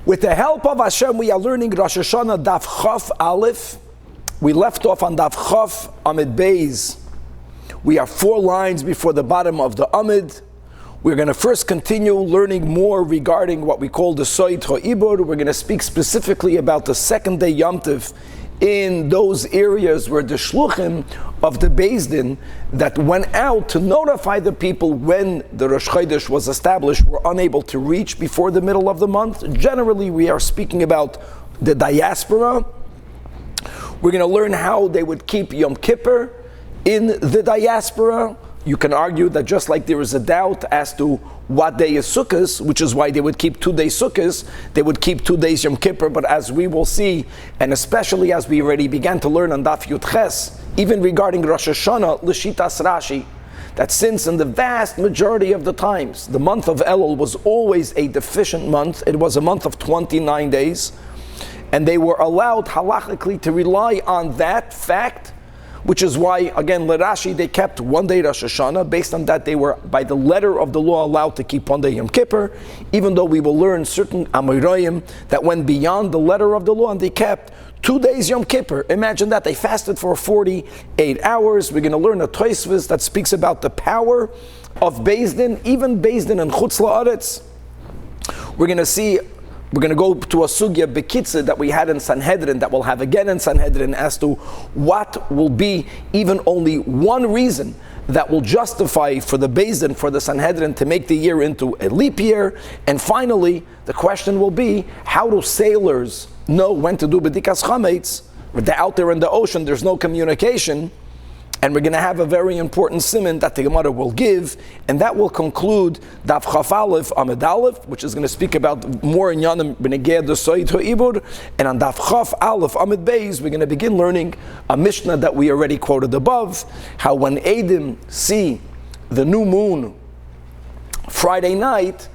With the help of Hashem, we are learning Rosh Hashana Daf Chaf Aleph. We left off on Daf Chaf Amid Beis. We are 4 lines before the bottom of the Amid. We're going to first continue learning more regarding what we call the Soid Ha'ibur. We're going to speak specifically about the second day Yom Tov in those areas where the shluchim of the Beis Din that went out to notify the people when the Rosh Chodesh was established were unable to reach before the middle of the month. Generally, we are speaking about the diaspora. We're going to learn how they would keep Yom Kippur in the diaspora. You can argue that just like there is a doubt as to what day is Sukkot, which is why they would keep 2 days Sukkot, they would keep 2 days Yom Kippur, but as we will see, and especially as we already began to learn on Daf Yud Ches, even regarding Rosh Hashana, L'shitas Rashi, that since in the vast majority of the times, the month of Elul was always a deficient month, it was a month of 29 days, and they were allowed halachically to rely on that fact, which is why, again, L'Rashi, they kept 1 day Rosh Hashana. Based on that, they were, by the letter of the law, allowed to keep 1 day Yom Kippur, even though we will learn certain Amoraim that went beyond the letter of the law, and they kept 2 days Yom Kippur. Imagine that, they fasted for 48 hours. We're going to learn a Tosfos that speaks about the power of Beis Din, even Beis Din and Chutz La'aretz. We're going to see, we're going to go to a sugya bekitze that we had in Sanhedrin, that we'll have again in Sanhedrin, as to what will be even only one reason that will justify for the Beis Din, for the Sanhedrin, to make the year into a leap year. And finally, the question will be, how do sailors know when to do bedikas chametz? They're out there in the ocean, there's no communication. And we're going to have a very important siman that the Gemara will give, and that will conclude Daf Chaf Aleph Amid Aleph, which is going to speak about more in Yanim B'negei the Soid Ha'ibur. And on Daf Chaf Aleph Amid Beis, we're going to begin learning a Mishnah that we already quoted above, how when Eidim see the new moon Friday night,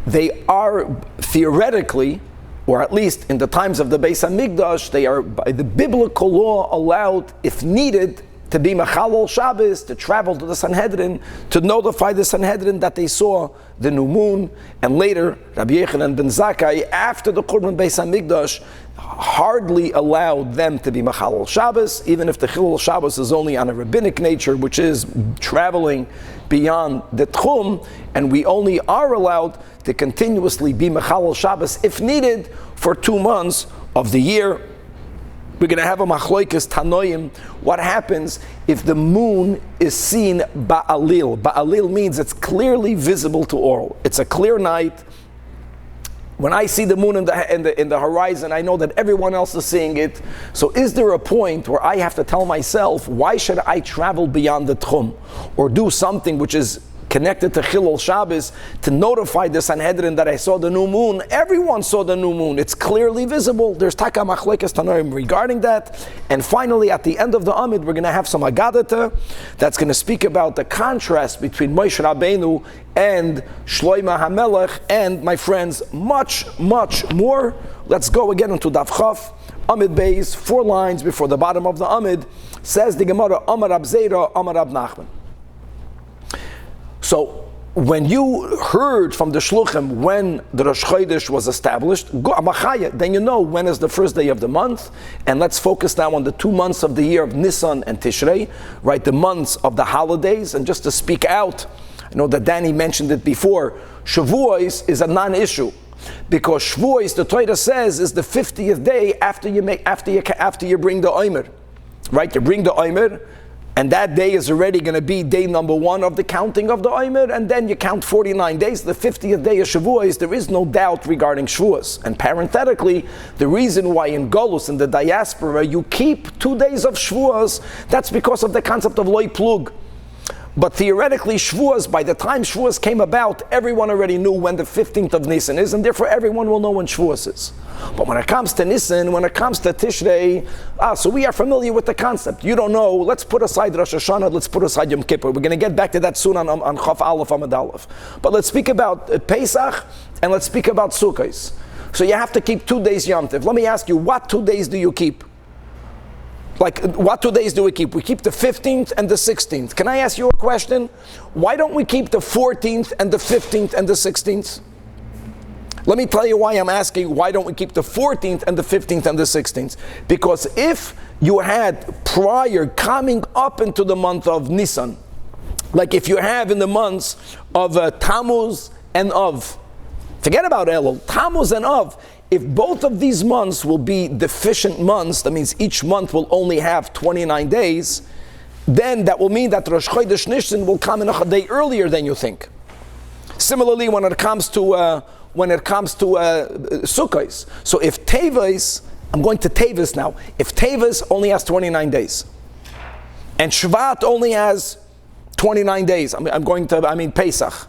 they are theoretically, or at least in the times of the Beis HaMikdash, they are by the biblical law allowed, if needed, to be Mechalol Shabbos, to travel to the Sanhedrin, to notify the Sanhedrin that they saw the new moon. And later, Rabbi Yochanan ben Zakkai, after the Korban Beis HaMikdash, hardly allowed them to be Mechalol Shabbos, even if the Chilul Shabbos is only on a rabbinic nature, which is traveling beyond the Tchum, and we only are allowed to continuously be Mechalol Shabbos, if needed, for 2 months of the year. We're going to have a machloikas tanoim. What happens if the moon is seen ba'alil? Ba'alil means it's clearly visible to all. It's a clear night. When I see the moon in the horizon, I know that everyone else is seeing it. So is there a point where I have to tell myself, why should I travel beyond the Tchum? Or do something which is connected to Chilul Shabbos to notify the Sanhedrin that I saw the new moon? Everyone saw the new moon. It's clearly visible. There's taka machlekes tanoim regarding that. And finally, at the end of the Amid, we're going to have some Agadata that's going to speak about the contrast between Moshe Rabbeinu and Shlomo HaMelech, and, my friends, much, much more. Let's go again into Daf Chaf Amid Beis, 4 lines before the bottom of the Amid. Says the Gemara, Amar Rab Zera, Amar Rab Nachman. So, when you heard from the Shluchim when the Rosh Chodesh was established, then you know when is the first day of the month. And let's focus now on the 2 months of the year of Nisan and Tishrei, right? The months of the holidays. And just to speak out, I know that Danny mentioned it before, Shavuos is a non-issue. Because Shavuos, the Torah says, is the 50th day after you bring the Omer. Right? You bring the Omer, and that day is already going to be day number 1 of the counting of the Omer, and then you count 49 days. The 50th day of Shavuos, there is no doubt regarding Shavuos. And parenthetically, the reason why in Golus, in the diaspora, you keep 2 days of Shavuos, that's because of the concept of Loi Plug. But theoretically, Shavuos, by the time Shavuos came about, everyone already knew when the 15th of Nisan is, and therefore everyone will know when Shavuos is. But when it comes to Nisan, when it comes to Tishrei, so we are familiar with the concept. You don't know, let's put aside Rosh Hashana, let's put aside Yom Kippur. We're going to get back to that soon on Chaf Aleph Amid Aleph. But let's speak about Pesach, and let's speak about Sukkot. So you have to keep 2 days Yom Tov. Let me ask you, what 2 days do you keep? Like, what 2 days do we keep? We keep the 15th and the 16th. Can I ask you a question? Why don't we keep the 14th and the 15th and the 16th? Let me tell you why I'm asking, why don't we keep the 14th and the 15th and the 16th? Because if you had prior coming up into the month of Nisan, like if you have in the months of Tammuz and Av, forget about Elul, Tammuz and Av, if both of these months will be deficient months, that means each month will only have 29 days, then that will mean that Rosh Chodesh Nisan will come in a day earlier than you think. Similarly, when it comes to Sukkos, so if Teves, I'm going to Teves now, if Teves only has 29 days, and Shvat only has 29 days, Pesach,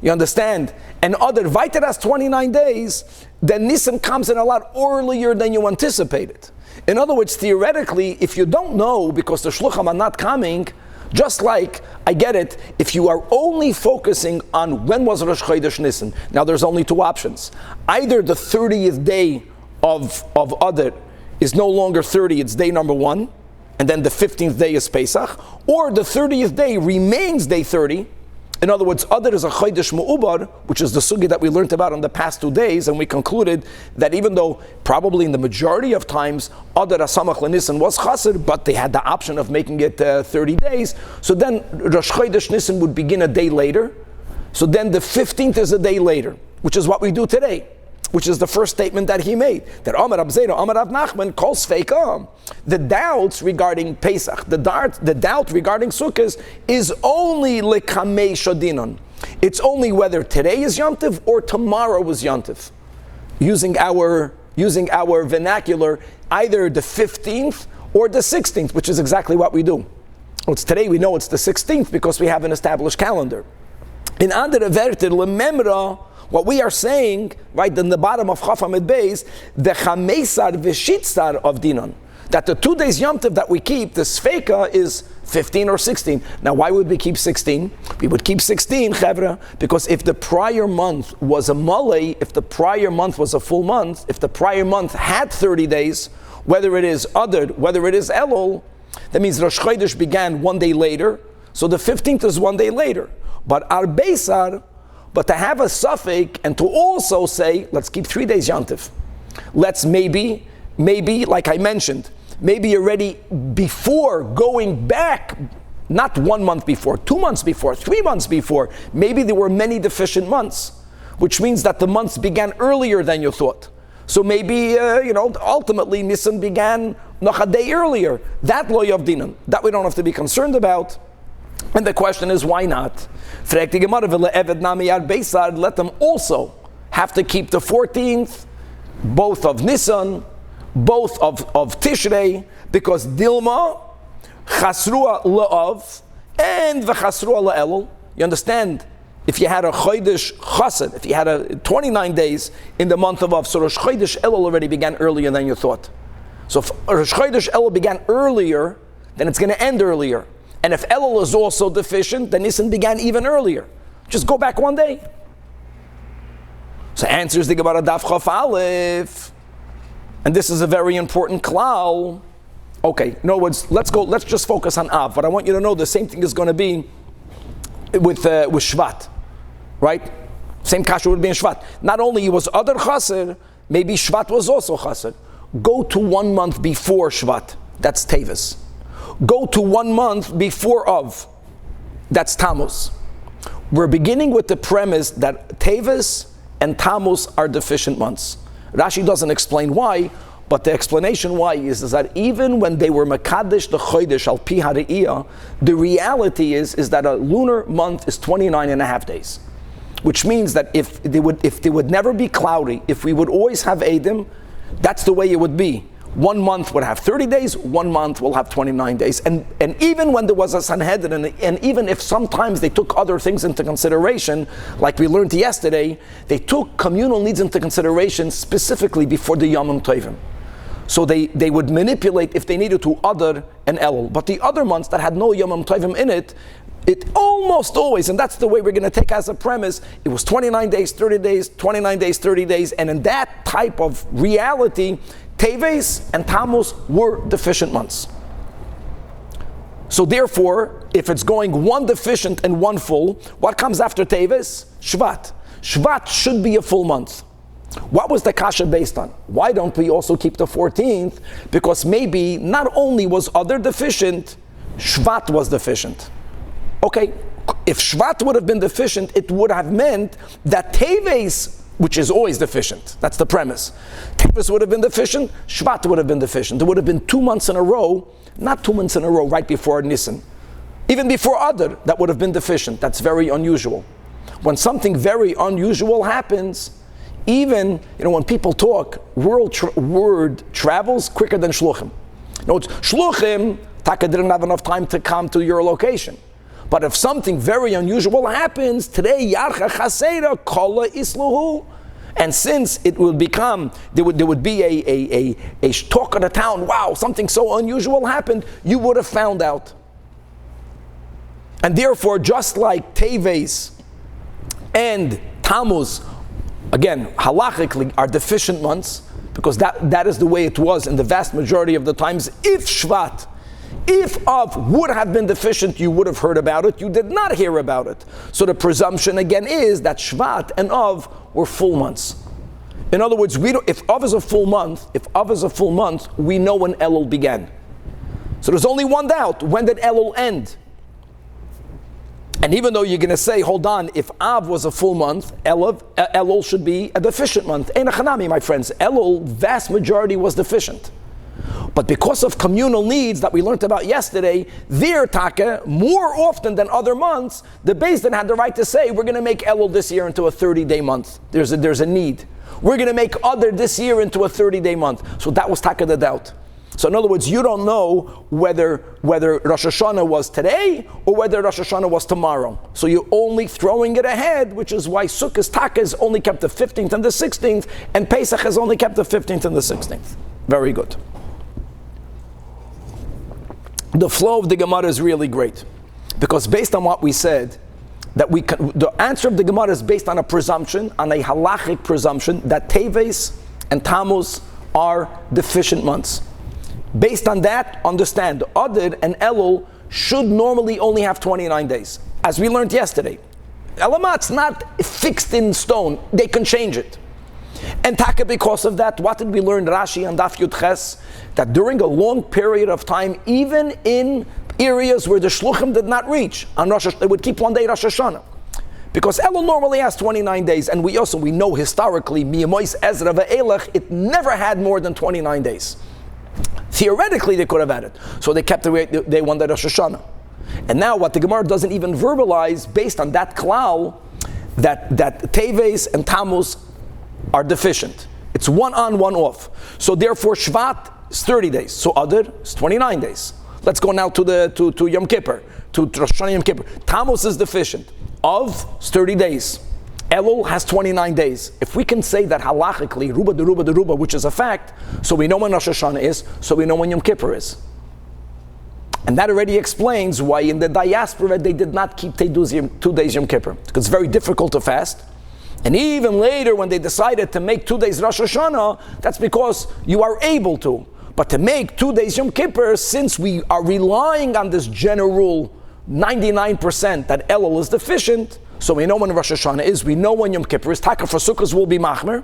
you understand? And other Vaited has 29 days, then Nisan comes in a lot earlier than you anticipated. In other words, theoretically, if you don't know, because the Shluchim are not coming, just like, I get it, if you are only focusing on when was Rosh Chodesh Nisan, now there's only two options. Either the 30th day of Adar is no longer 30, it's day number 1, and then the 15th day is Pesach, or the 30th day remains day 30. In other words, Adar is a Chodesh Mu'ubar, which is the sugi that we learned about in the past 2 days, and we concluded that even though probably in the majority of times Adar Asamach LeNisan was Chassid, but they had the option of making it 30 days, so then Rosh Chodesh Nisan would begin a day later, so then the 15th is a day later, which is what we do today, which is the first statement that he made, that Amar Rav Zera, Amar Rav Nachman, Kol Sfeika. The doubts regarding Pesach, the doubt regarding Sukkot is only Lekamei Shadinon. It's only whether today is Yom Tov or tomorrow is Yom Tov. Using our vernacular, either the 15th or the 16th, which is exactly what we do. Well, it's today, we know it's the 16th because we have an established calendar. In andere Werte, Lememra, what we are saying, right in the bottom of Chaf Amid Beis, the Chamesar V'Shitzar of Dinon, that the 2 days Yom Tov that we keep, the Sfeika is 15 or 16. Now, why would we keep 16? We would keep 16, Chevra, because if the prior month was a Malay, if the prior month was a full month, if the prior month had 30 days, whether it is Adar, whether it is Elul, that means Rosh Chodesh began 1 day later, so the 15th is 1 day later. But Ar Beisar, but to have a suffix and to also say, let's keep 3 days Yom Tov. Let's maybe, like I mentioned, maybe already before going back, not 1 month before, 2 months before, 3 months before, maybe there were many deficient months, which means that the months began earlier than you thought. So maybe, ultimately Nisan began noch a day earlier. That lo yavdinan, that we don't have to be concerned about. And the question is, why not? Let them also have to keep the 14th, both of Nisan, both of Tishrei, because Dilma, Chasrua La'av, and V'chasrua La'elul. You understand? If you had a Chodesh Chassid, if you had a 29 days in the month of Av, so Rosh Chodesh Elul already began earlier than you thought. So if Rosh Chodesh Elul began earlier, then it's going to end earlier. And if Elul is also deficient, then Nisan began even earlier. Just go back 1 day. So answers the Gemara Daf Chaf Aleph. And this is a very important klal. Okay, in other words, let's just focus on Av. But I want you to know the same thing is going to be with Shvat. Right? Same kasha would be in Shvat. Not only was other Chassid, maybe Shvat was also Chassid. Go to 1 month before Shvat. That's Teves. Go to 1 month before Av. That's Tammuz. We're beginning with the premise that Teves and Tammuz are deficient months. Rashi doesn't explain why, but the explanation why is that even when they were Mekadesh the Chodesh al Pi Ha're'iyah, the reality is that a lunar month is 29 and a half days. Which means that if they would never be cloudy, if we would always have Eidim, that's the way it would be. 1 month would have 30 days, 1 month will have 29 days. And even when there was a Sanhedrin, and even if sometimes they took other things into consideration, like we learned yesterday, they took communal needs into consideration specifically before the Yom Tovim. So they would manipulate if they needed to Adar and Elul. But the other months that had no Yom Tovim in it, it almost always, and that's the way we're going to take as a premise, it was 29 days, 30 days, 29 days, 30 days, and in that type of reality, Teves and Tammuz were deficient months. So therefore, if it's going 1 deficient and 1 full, what comes after Teves? Shvat. Shvat should be a full month. What was the kasha based on? Why don't we also keep the 14th? Because maybe not only was Adar deficient, Shvat was deficient. Okay, if Shvat would have been deficient, it would have meant that Teves, which is always deficient, that's the premise. Teves would have been deficient, Shvat would have been deficient. There would have been 2 months in a row, not 2 months in a row right before Nisan. Even before Adar, that would have been deficient. That's very unusual. When something very unusual happens, even, when people talk, word travels quicker than shluchim. Shluchim, Taka didn't have enough time to come to your location. But if something very unusual happens, today, Yarcha Chasera, Kola Isluhu. And since it will become, there would be a talk of the town, wow, something so unusual happened, you would have found out. And therefore, just like Teves and Tammuz, again, halachically, are deficient months, because that is the way it was in the vast majority of the times. If Shvat, if Av would have been deficient, you would have heard about it. You did not hear about it. So the presumption again is that Shvat and Av were full months. In other words, if Av is a full month, we know when Elul began. So there's only one doubt: when did Elul end? And even though you're going to say, hold on, if Av was a full month, Elul should be a deficient month. Ein achanami, my friends. Elul, vast majority was deficient. But because of communal needs that we learned about yesterday, their taka, more often than other months, the Beis Din had the right to say, we're going to make Elul this year into a 30-day month. There's a need. We're going to make Adar this year into a 30-day month. So that was taka the doubt. So in other words, you don't know whether Rosh Hashana was today or whether Rosh Hashana was tomorrow. So you're only throwing it ahead, which is why Sukkot Taka is only kept the 15th and the 16th, and Pesach has only kept the 15th and the 16th. Very good. The flow of the Gemara is really great, because based on what we said, the answer of the Gemara is based on a presumption, on a halachic presumption, that Teves and Tammuz are deficient months. Based on that, understand, Adar and Elul should normally only have 29 days. As we learned yesterday, Elamat's not fixed in stone, they can change it. And taka, because of that, what did we learn, Rashi and Daf Yud Ches? That during a long period of time, even in areas where the shluchim did not reach, on they would keep one day Rosh Hashana. Because Elul normally has 29 days, and we know historically, Miyamois Ezra Ve'elech, it never had more than 29 days. Theoretically, they could have had it. So they kept they one day Rosh Hashana. And now what the Gemara doesn't even verbalize, based on that klal, that Teves and Tammuz are deficient. It's one on, one off. So therefore, Shvat is 30 days. So Adar is 29 days. Let's go now to Yom Kippur, to Rosh Hashanah Yom Kippur. Tammuz is deficient. Of is 30 days. Elul has 29 days. If we can say that halachically, Ruba de Ruba de Ruba, which is a fact, so we know when Rosh Hashanah is, so we know when Yom Kippur is. And that already explains why in the diaspora they did not keep 2 days Yom Kippur. Because it's very difficult to fast. And even later when they decided to make 2 days Rosh Hashanah, that's because you are able to. But to make 2 days Yom Kippur, since we are relying on this general 99% that Elul is deficient, so we know when Rosh Hashanah is, we know when Yom Kippur is. Taka for Sukkot will be Machmer.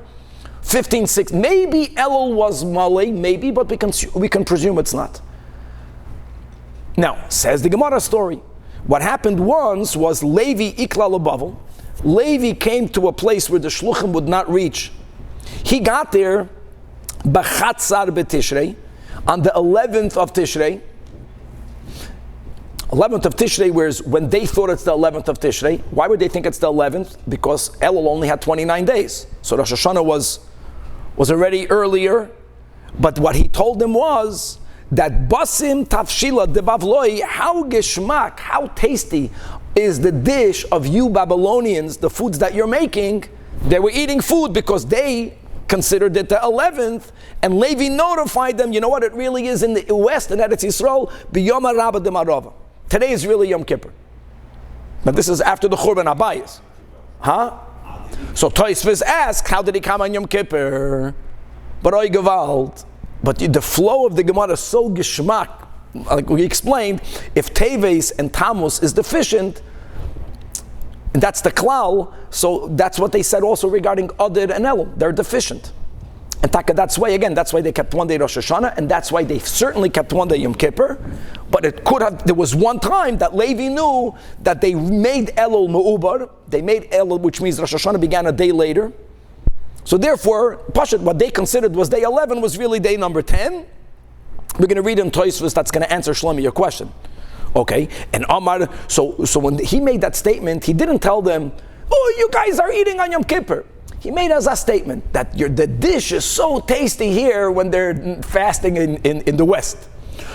15-6, maybe Elul was Malay, maybe, but we can presume it's not. Now, says the Gemara story. What happened once was Levi Ikla L'Bavel. Levi came to a place where the Shluchim would not reach. He got there, B'chatzar B'Tishrei, on the 11th of Tishrei. 11th of Tishrei, whereas when they thought it's the 11th of Tishrei, why would they think it's the 11th? Because Elul only had 29 days. So Rosh Hashana was already earlier. But what he told them was that Basim Tafshila Devavloi, how geschmack, how tasty is the dish of you Babylonians, the foods that you're making. They were eating food because they considered it the 11th, and Levi notified them, you know what it really is in the west, in Eretz Yisrael, B'yom HaRabba D'Marava. Today is really Yom Kippur. But this is after the Churban Abayis. So Tosfos asks, how did he come on Yom Kippur? But Oy Gewalt. But the flow of the Gemara is so geschmack, like we explained, if Teves and Tammuz is deficient, And that's the klal, so that's what they said also regarding Adar and Elul. They're deficient. And that's why they kept one day Rosh Hashana, and that's why they certainly kept one day Yom Kippur. But there was one time that Levi knew that they made Elul Me'ubar. They made Elul, which means Rosh Hashana began a day later. So therefore, Pashat, what they considered was day 11 was really day number 10. We're going to read in Tosfos that's going to answer Shlomi your question. Okay, and Amar, so when he made that statement, he didn't tell them, oh, you guys are eating on Yom Kippur. He made us a statement that the dish is so tasty here when they're fasting in the West.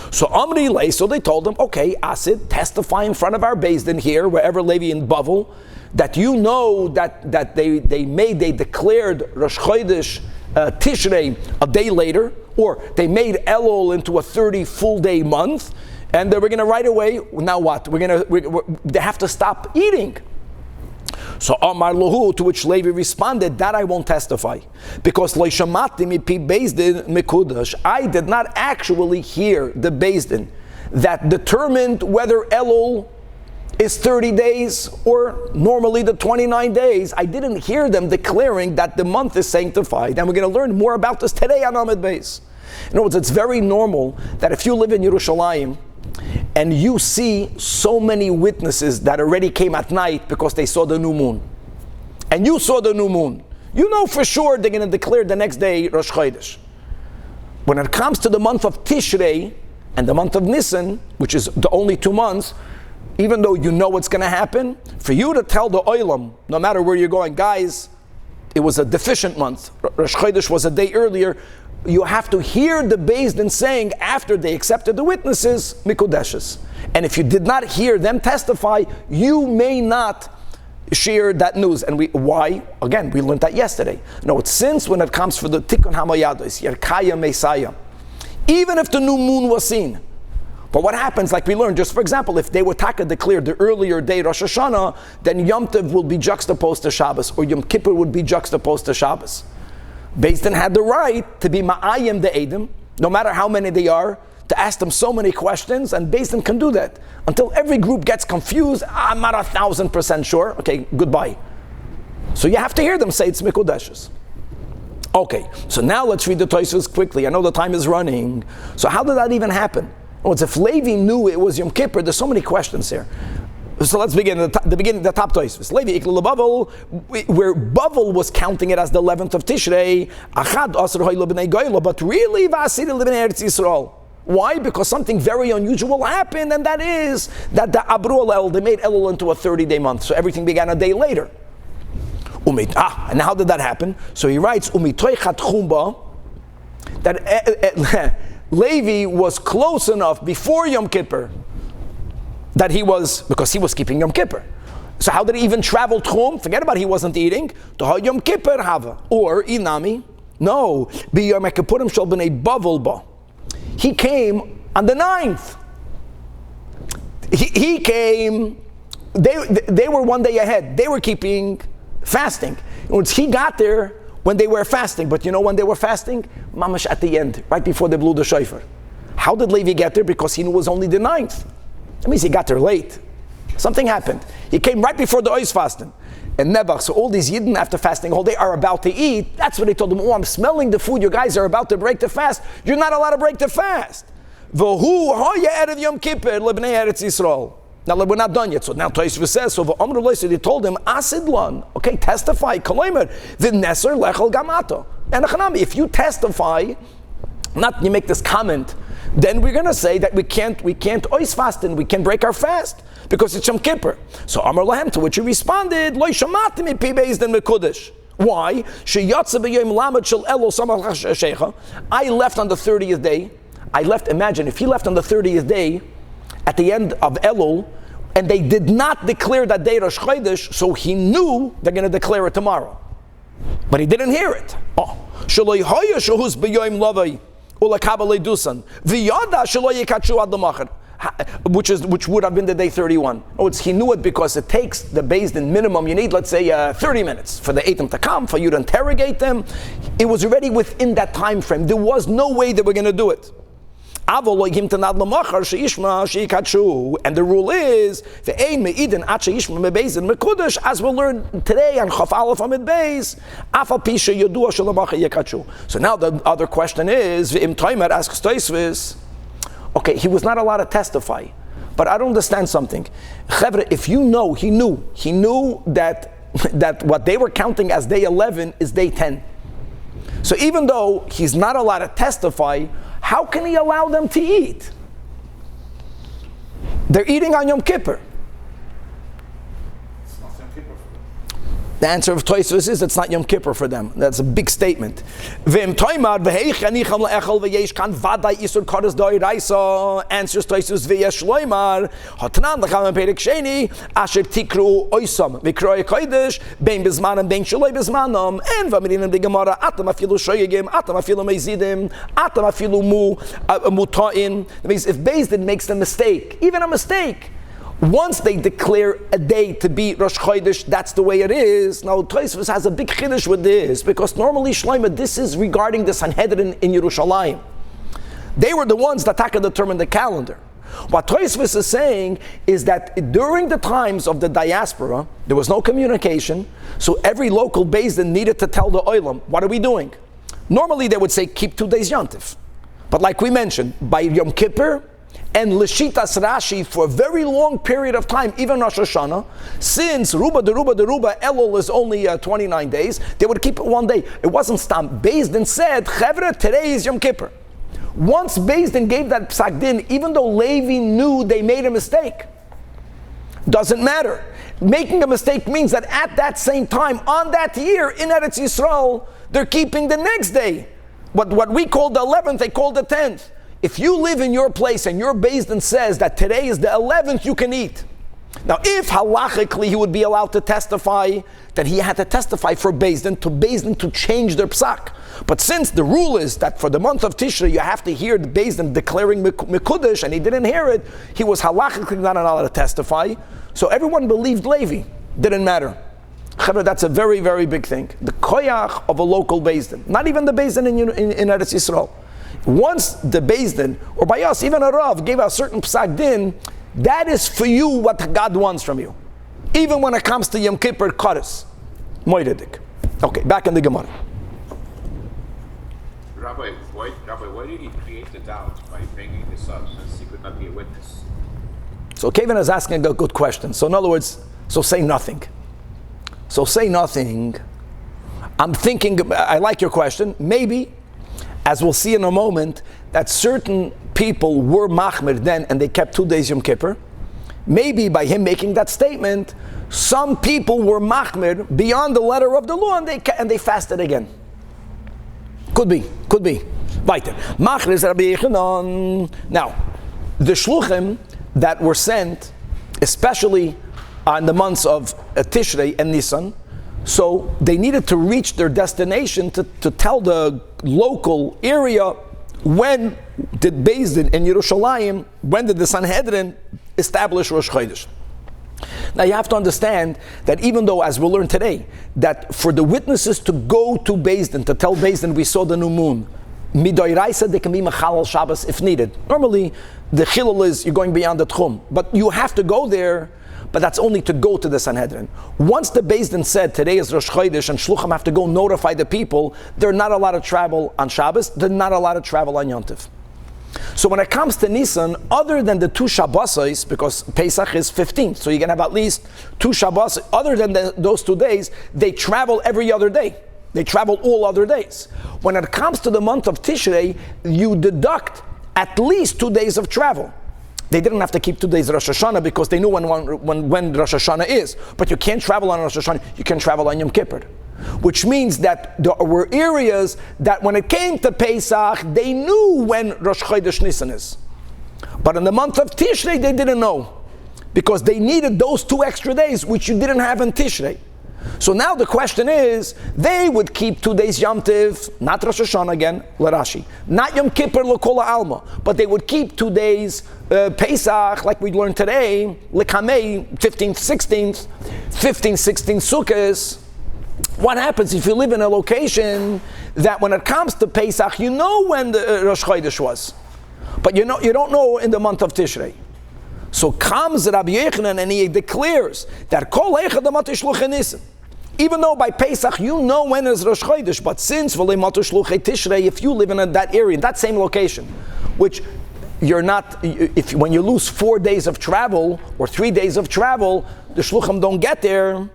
So Amri lay, so they told him, okay, Asid, testify in front of our Beis Din here, wherever Levi in Bavel, that you know that they declared Rosh Chodesh Tishrei a day later, or they made Elul into a 30 full day month, and we're going to right away, now what? They have to stop eating. So Amar Lahu, to which Levi responded, that I won't testify. Because Lo shamati mipi Beis Din mikudash, I did not actually hear the Beis Din that determined whether Elul is 30 days or normally the 29 days. I didn't hear them declaring that the month is sanctified. And we're going to learn more about this today on Amid Beis. In other words, it's very normal that if you live in Yerushalayim, and you see so many witnesses that already came at night because they saw the new moon. And you saw the new moon. You know for sure they're going to declare the next day Rosh Chodesh. When it comes to the month of Tishrei and the month of Nisan, which is the only 2 months, even though you know what's going to happen, for you to tell the Olam, no matter where you're going, guys, it was a deficient month. Rosh Chodesh was a day earlier. You have to hear the Beis Din saying after they accepted the witnesses, Mikudeshes. And if you did not hear them testify, you may not share that news. And why? Again, we learned that yesterday. No, it's since when it comes for the Tikkun HaMayados, Yerkaya Mesaya, even if the new moon was seen. But what happens, like we learned, just for example, if they were taka declared the earlier day Rosh Hashana, then Yom Tov will be juxtaposed to Shabbos, or Yom Kippur would be juxtaposed to Shabbos. Beis Din had the right to be ma'ayim the Edom, no matter how many they are, to ask them so many questions, and Beis Din can do that. Until every group gets confused, I'm not 1,000% sure, okay, goodbye. So you have to hear them say it's Mikudeshes. Okay, so now let's read the Tosfos quickly. I know the time is running. So how did that even happen? Oh, it's if Levi knew it was Yom Kippur, there's so many questions here. So let's begin at the beginning, the top Tosfos. Levi ikla Bavel, where Bavel was counting it as the 11th of Tishrei, achad asr hoy lebnei goyla, but really v'asir lebnei Eretz Yisrael. Why? Because something very unusual happened, and that is that the Abru Elul, they made Elul into a 30-day month, so everything began a day later. And how did that happen? So he writes, umitoy chat chumba, that Levi was close enough before Yom Kippur that because he was keeping Yom Kippur. So how did he even travel Tchum? Forget about he wasn't eating. To Yom Kippur hava. Or Inami. No. B'Yom Kippurim shel b'nei Bavel ba. He came on the 9th. He came, they were one day ahead. They were keeping fasting. He got there when they were fasting. But you know when they were fasting? Mamash at the end, right before they blew the shofar. How did Levi get there? Because he knew it was only the 9th. That means he got there late. Something happened. He came right before the Ois fasting. And Nebuch, so all these Yidden after fasting all day are about to eat. That's what he told them. Oh, I'm smelling the food. You guys are about to break the fast. You're not allowed to break the fast. V'hu hoya erev Yom Kippur lebnei Eretz Yisrael. Now we're not done yet. So now Tosfos says, so they told him, Asidlan, okay, testify, Kolomer, v'neser lechel gamato. And if you testify, not you make this comment, then we're going to say that we can't ois fast and we can break our fast because it's Yom Kippur. So Amar Lahem, to which he responded, Lo shamati mipi Beis Din mekudesh. Why? Sheyatsa b'yom lamed shel Elul samach shecha. I left on the 30th day. Imagine, if he left on the 30th day, at the end of Elul, and they did not declare that day Rosh Chodesh, so he knew they're going to declare it tomorrow. But he didn't hear it. Shaloi hoya shehus b'yom lavai. Which would have been the day 31. He knew it because it takes the Beis Din minimum. You need, let's say, 30 minutes for the Eitim to come, for you to interrogate them. It was already within that time frame. There was no way they were going to do it. And the rule is, as we'll learn today on Chaf Aleph Amid Beis, so now the other question is, asks Tosfos, okay, he was not allowed to testify, but I don't understand something. If you know, he knew that what they were counting as day 11 is day 10. So even though he's not allowed to testify, how can he allow them to eat? They're eating on Yom Kippur. It's not Yom Kippur for them. The answer of Tosfos is it's not Yom Kippur for them. That's a big statement. Answers Tosfos v'yesh loymar hatanan l'cham perik sheni asher tikru oisam v'kroi kodesh bein bezmanam bein shloi bezmanam en v'amirinam b'gemara atam afilu shoyegim atam afilu meizidim atam afilu mutain. That means if Beis Din makes a mistake, even a mistake, once they declare a day to be Rosh Chodesh, that's the way it is. Now, Tosfos has a big chiddush with this, because normally, Shlomo, this is regarding the Sanhedrin in Yerushalayim. They were the ones that determined the calendar. What Tosfos is saying is that during the times of the diaspora, there was no communication, so every local Beis Din needed to tell the Olam, what are we doing? Normally, they would say, keep 2 days Yontif. But like we mentioned, by Yom Kippur, and L'shitas Rashi for a very long period of time, even Rosh Hashana, since Ruba Elul is only 29 days, they would keep it 1 day. It wasn't Stam. Beis Din said, Chevra, today is Yom Kippur. Once Beis Din gave that psak din, even though Levi knew they made a mistake, doesn't matter. Making a mistake means that at that same time, on that year, in Eretz Yisrael, they're keeping the next day. What we call the 11th, they call the 10th. If you live in your place and your Beis Din says that today is the 11th, you can eat. Now, if halachically he would be allowed to testify, then he had to testify for Beis Din to change their psak. But since the rule is that for the month of Tishrei you have to hear the Beis Din declaring Mekudesh, and he didn't hear it, he was halachically not allowed to testify. So everyone believed Levi. Didn't matter. That's a very, very big thing. The koyach of a local Beis Din, not even the Beis Din in Eretz Yisrael. Once the Beis Din, or by us, even a Rav, gave a certain psak din, that is for you what God wants from you. Even when it comes to Yom Kippur Kodesh. Moededik. Okay, back in the Gemara. Rabbi, why did he create the doubt by bringing this up, since he could not be a witness? So Kevin is asking a good question. So in other words, so say nothing. So say nothing. I'm thinking, I like your question. Maybe, as we'll see in a moment, that certain people were machmir then and they kept 2 days Yom Kippur. Maybe by him making that statement, some people were machmir beyond the letter of the law and they fasted again. Could be. Weiter. Machmir is Rabbi Yechanan. Now, the shluchim that were sent, especially in the months of Tishrei and Nisan, so they needed to reach their destination to tell the local area when did Beis Din in Yerushalayim, when did the Sanhedrin establish Rosh Chodesh. Now you have to understand that even though, as we'll learn today, that for the witnesses to go to Beis Din, to tell Beis Din we saw the new moon, midoiraisa they can be mechalal Shabbos if needed. Normally the chilul is you're going beyond the tchum, but you have to go there. But that's only to go to the Sanhedrin. Once the Beis Din said today is Rosh Chodesh and Shluchim have to go notify the people, they're not allowed to travel on Shabbos, they're not allowed to travel on Yom Tov. So when it comes to Nisan, other than the 2 Shabbosos, because Pesach is 15th, so you can have at least 2 Shabbos, other than those 2 days, they travel every other day. They travel all other days. When it comes to the month of Tishrei, you deduct at least 2 days of travel. They didn't have to keep 2 days Rosh Hashana because they knew when Rosh Hashana is. But you can't travel on Rosh Hashana, you can travel on Yom Kippur. Which means that there were areas that when it came to Pesach, they knew when Rosh Chodesh Nisan is. But in the month of Tishrei, they didn't know. Because they needed those 2 extra days, which you didn't have in Tishrei. So now the question is, they would keep 2 days Yom Tiv, not Rosh Hashana again, L'Rashi, not Yom Kippur, L'Kola Alma, but they would keep 2 days Pesach, like we learned today, L'Kamei, 15th, 16th, 15th, 16th Sukkot. What happens if you live in a location that when it comes to Pesach, you know when the Rosh Chodesh was? But you don't know in the month of Tishrei. So comes Rabbi Yochanan and he declares that Kol Echad Amatu Shluchei Nisan. Even though by Pesach you know when is Rosh Chodesh, but since V'lei Matu Shluchei Tishrei, if you live in that area, that same location, which you're not, when you lose 4 days of travel or 3 days of travel, the Shluchim don't get there,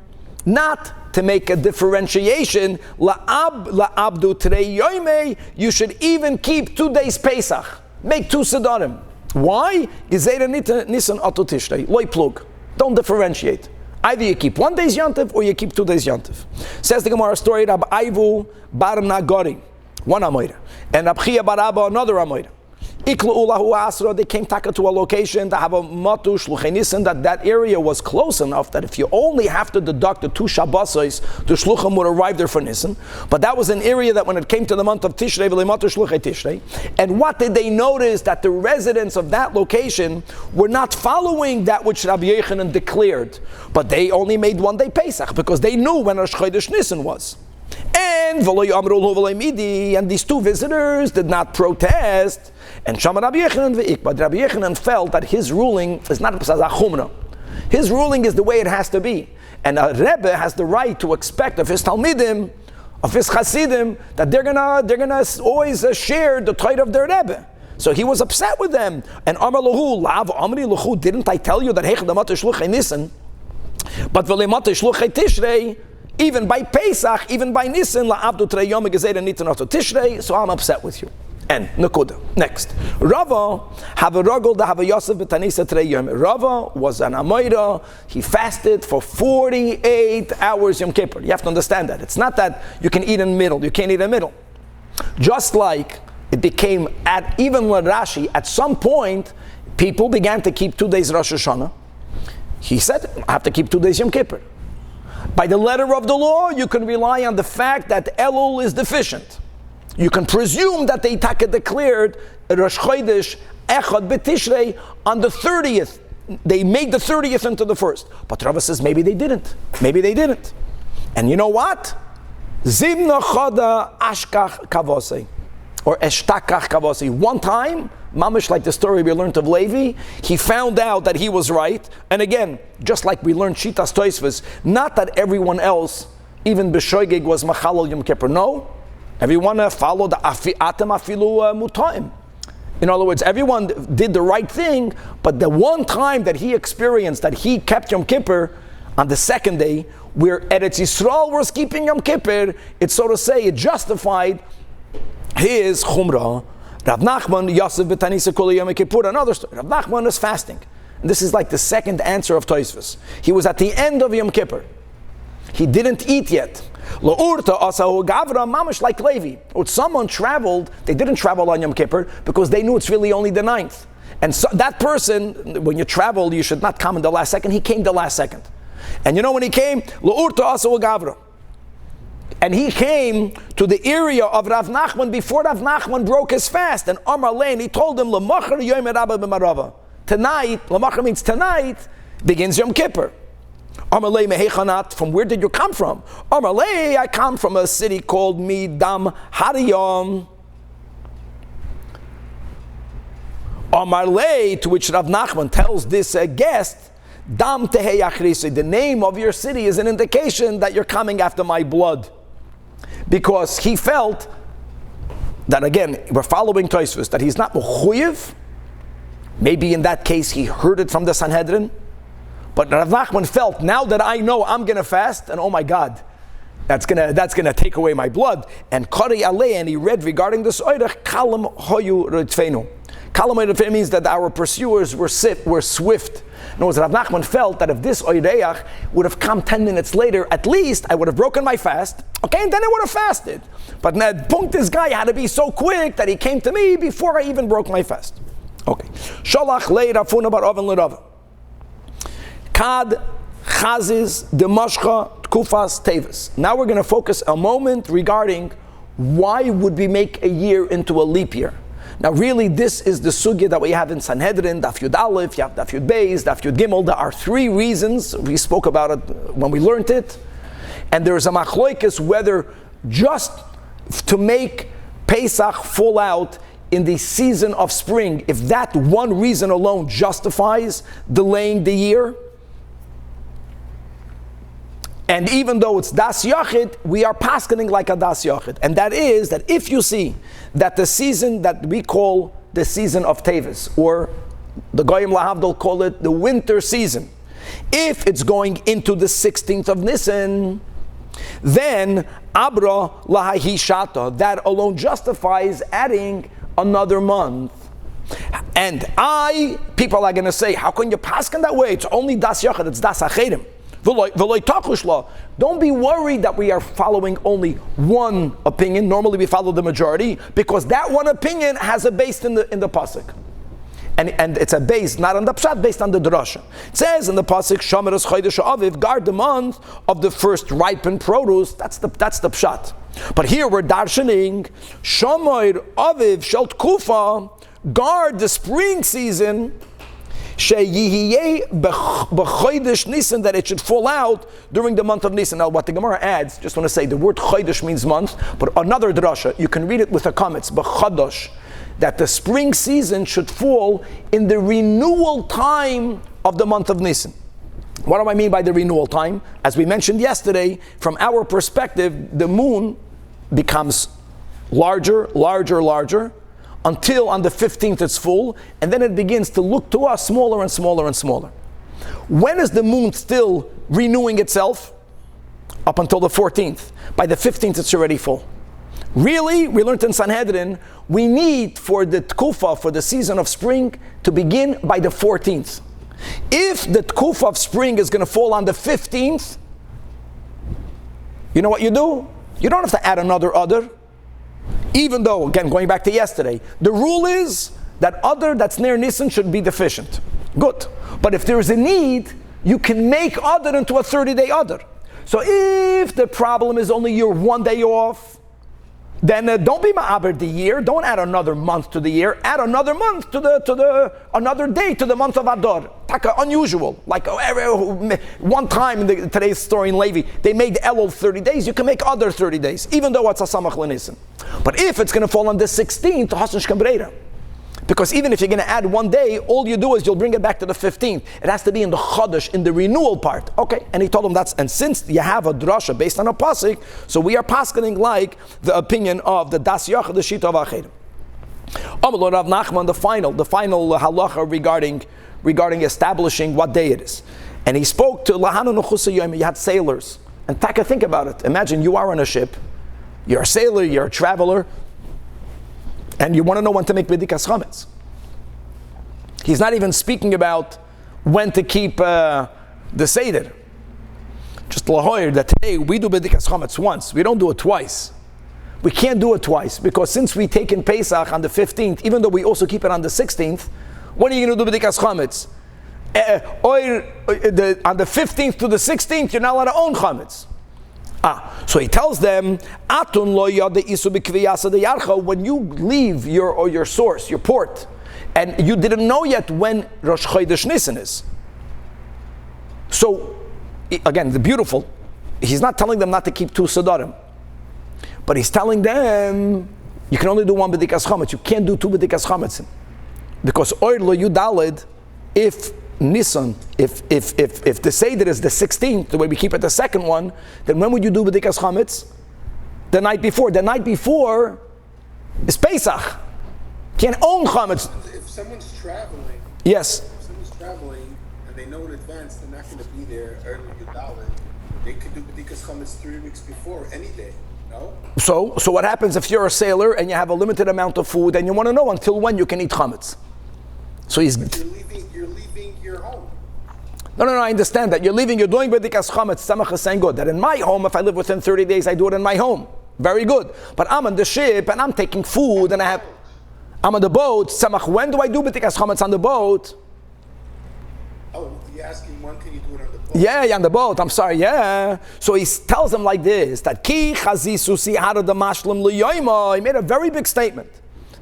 not to make a differentiation, la'abdu Trei Yoimei, you should even keep 2 days Pesach. Make 2 Sedarim. Why? Nisan Atu Tishrei. Loi plug. Don't differentiate. Either you keep 1 day's Yantiv or you keep 2 days Yantiv. Says the Gemara story, Rab Aivu bar Nagori, one Amoira, and Rab Chia bar Abba, another Amoira. Iklu Ulahu Asra, they came to a location to have a Matu Shluchei Nisan, that area was close enough that if you only have to deduct the 2 Shabbosos, the Shluchim would arrive there for Nisan. But that was an area that when it came to the month of Tishrei, V'lei Matu Shluchei Tishrei, and what did they notice? That the residents of that location were not following that which Rabbi Yochanan declared, but they only made 1 day Pesach because they knew when Rosh Chodesh Nisan was. And these 2 visitors did not protest. And Shama Rabbi Yochanan but Rabbi Yochanan felt that his ruling is not a chumrah. His ruling is the way it has to be. And a Rebbe has the right to expect of his Talmidim, of his Hasidim, that they're gonna always share the Torah of their Rebbe. So he was upset with them. And Amar Lahu, Lav Amri Lahu, didn't I tell you that Heichad Amatu Shluchei Nisan, but V'lei Matu Shluchei Tishrei, even by Pesach, even by Nisan, la'abdu Trei Yom Gezeira Nitan Atu Tishrei, so I'm upset with you. And Nakuda. Next. Rava have a rogel to have a Yosef b'tanisa Trei Yom. Rava was an Amoira. He fasted for 48 hours Yom Kippur. You have to understand that. It's not that you can eat in the middle. You can't eat in the middle. Just like it became, even with Rashi, at some point, people began to keep 2 days Rosh Hashana. He said, I have to keep 2 days Yom Kippur. By the letter of the law, you can rely on the fact that Elul is deficient. You can presume that the Itaka declared Rosh Chodesh Echad B'Tishrei on the 30th. They made the 30th into the first. But Rava says maybe they didn't. Maybe they didn't. And you know what? Zimna Chada Ashkach Kavosei. Or Eshtakach Kavosei. One time, mamish like the story we learned of Levi, he found out that he was right. And again, just like we learned Shitas Toisvus, not that everyone else, even B'Shoigig, was Machalal Yom Kippur. No. Everyone followed the Atem Afilu Mutaim. In other words, everyone did the right thing, but the one time that he experienced that he kept Yom Kippur on the second day, where Eretz Yisrael was keeping Yom Kippur, it's so to say, it justified his Chumrah. Rav Nachman, Yosef B'Tanisa Kol Yom Kippur, another story. Rav Nachman is fasting. And this is like the second answer of Tosfos. He was at the end of Yom Kippur. He didn't eat yet. L'urta asahu gavra mamish like Levi. When someone traveled, they didn't travel on Yom Kippur because they knew it's really only the 9th. And so that person, when you travel, you should not come in the last second. He came the last second. And you know when he came? L'urta asahu gavra. And he came to the area of Rav Nachman before Rav Nachman broke his fast. And Amar Lein, he told him, L'machar yom rabba b'marava. Tonight, L'machar means tonight, begins Yom Kippur. Amalei mehechanat, from where did you come from? Amalei, I come from a city called Midam Hariyam. Amalei, to which Rav Nachman tells this guest, Dam tehei achrisi, the name of your city is an indication that you're coming after my blood. Because he felt that, again, we're following Tosfos, that he's not mechuyev. Maybe in that case he heard it from the Sanhedrin. But Rav Nachman felt, now that I know I'm going to fast, and oh my God, that's gonna take away my blood. And Kari Aleh, and he read regarding this oirech, Kalam Hoyu Ritzfeinu. Kalam Hoyu means that our pursuers were swift. In other words, Rav Nachman felt that if this oirech would have come 10 minutes later, at least I would have broken my fast, okay, and then I would have fasted. But this guy had to be so quick that he came to me before I even broke my fast. Okay. Sholach lei Rafuna bar Oven l'Rava. Kad Chaziz Demashcha Tkufas Tevis. Now we're going to focus a moment regarding why would we make a year into a leap year. Now really this is the sugya that we have in Sanhedrin, Daf Yud Aleph, Daf Yud Beis, Daf Yud Gimel. There are 3 reasons. We spoke about it when we learned it. And there is a machloikis whether just to make Pesach fall out in the season of spring, if that one reason alone justifies delaying the year, and even though it's das yachid, we are paskening like a das yachid. And that is that if you see that the season that we call the season of Tevis, or the Goyim Lahavdol call it the winter season, if it's going into the 16th of Nisan, then Abra Lahahi Shata, that alone justifies adding another month. And people are going to say, how can you pasken that way? It's only das yachid, it's das achedim. Don't be worried that we are following only one opinion. Normally we follow the majority, because that one opinion has a base in the pasuk, and it's a base not on the pshat, based on the drasha. It says in the pasuk, "Shomer chodesh aviv," guard the month of the first ripened produce. That's the pshat. But here we're darshaning, "Shomer aviv shel tkufa," guard the spring season. That it should fall out during the month of Nisan. Now, what the Gemara adds, just want to say, the word chodesh means month, but another drasha, you can read it with the comments, b'chodosh, that the spring season should fall in the renewal time of the month of Nisan. What do I mean by the renewal time? As we mentioned yesterday, from our perspective, the moon becomes larger, until on the 15th it's full, and then it begins to look to us smaller and smaller and smaller. When is the moon still renewing itself? Up until the 14th. By the 15th it's already full. Really, we learned in Sanhedrin, we need for the tkufa, for the season of spring, to begin by the 14th. If the tkufa of spring is going to fall on the 15th, you know what you do? You don't have to add another other. Even though, again, going back to yesterday, the rule is that other that's near Nisan should be deficient. Good. But if there is a need, you can make other into a 30-day other. So if the problem is only your 1 day off, then don't be ma'aber the year. Don't add another month to the year. Add another month to the another day to the month of Adar. Taka, unusual. Like one time in today's story in Levi, they made Elul 30 days. You can make other 30 days, even though it's a samach l'nisan. But if it's going to fall on the 16th, Hassan shkambreira. Because even if you're going to add 1 day, all you do is you'll bring it back to the 15th. It has to be in the chodesh, in the renewal part. Okay, and he told him and since you have a drasha based on a pasuk, so we are paskening like the opinion of the das yachid, the shita of achedim. Amalor Rav Nachman, the final halacha regarding establishing what day it is. And he spoke to Lahanu Nechusa Yom, you had sailors. And Taka, think about it. Imagine you are on a ship, you're a sailor, you're a traveler, and you want to know when to make bedikas chametz. He's not even speaking about when to keep the seder. Just lahoyer that today we do bedikas chametz once. We don't do it twice. We can't do it twice because since we take in Pesach on the 15th, even though we also keep it on the 16th, when are you going to do bedikas chametz? On the 15th to the 16th, you're not allowed to own chametz. So he tells them, when you leave your source, your port, and you didn't know yet when Rosh Chodesh Nisan is. So, again, the beautiful, he's not telling them not to keep 2 sedarim, but he's telling them, you can only do 1 bedikas chametz, you can't do 2 bedikas chametz. Because oir lo yudalid, if Nisan, if the Seder is the 16th, the way we keep it the second one, then when would you do bedikas chametz? The night before. The night before is Pesach. Can't own chametz. If someone's traveling, yes. If someone's traveling and they know in advance they're not going to be there early Yudalid, they could do bedikas chametz 3 weeks before, any day. No? So what happens if you're a sailor and you have a limited amount of food and you want to know until when you can eat chametz? So he's. You're leaving your home. No, I understand that. You're doing bedikas chametz, Samach is saying good. That in my home, if I live within 30 days, I do it in my home. Very good. But I'm on the ship and I'm taking food and I'm on the boat. Samach, when do I do bedikas chametz on the boat? Oh, you're asking when can you do it on the boat? Yeah, on the boat. I'm sorry, yeah. So he tells them like this, that ki chazisu sihara da mashlim liyoyma. He made a very big statement.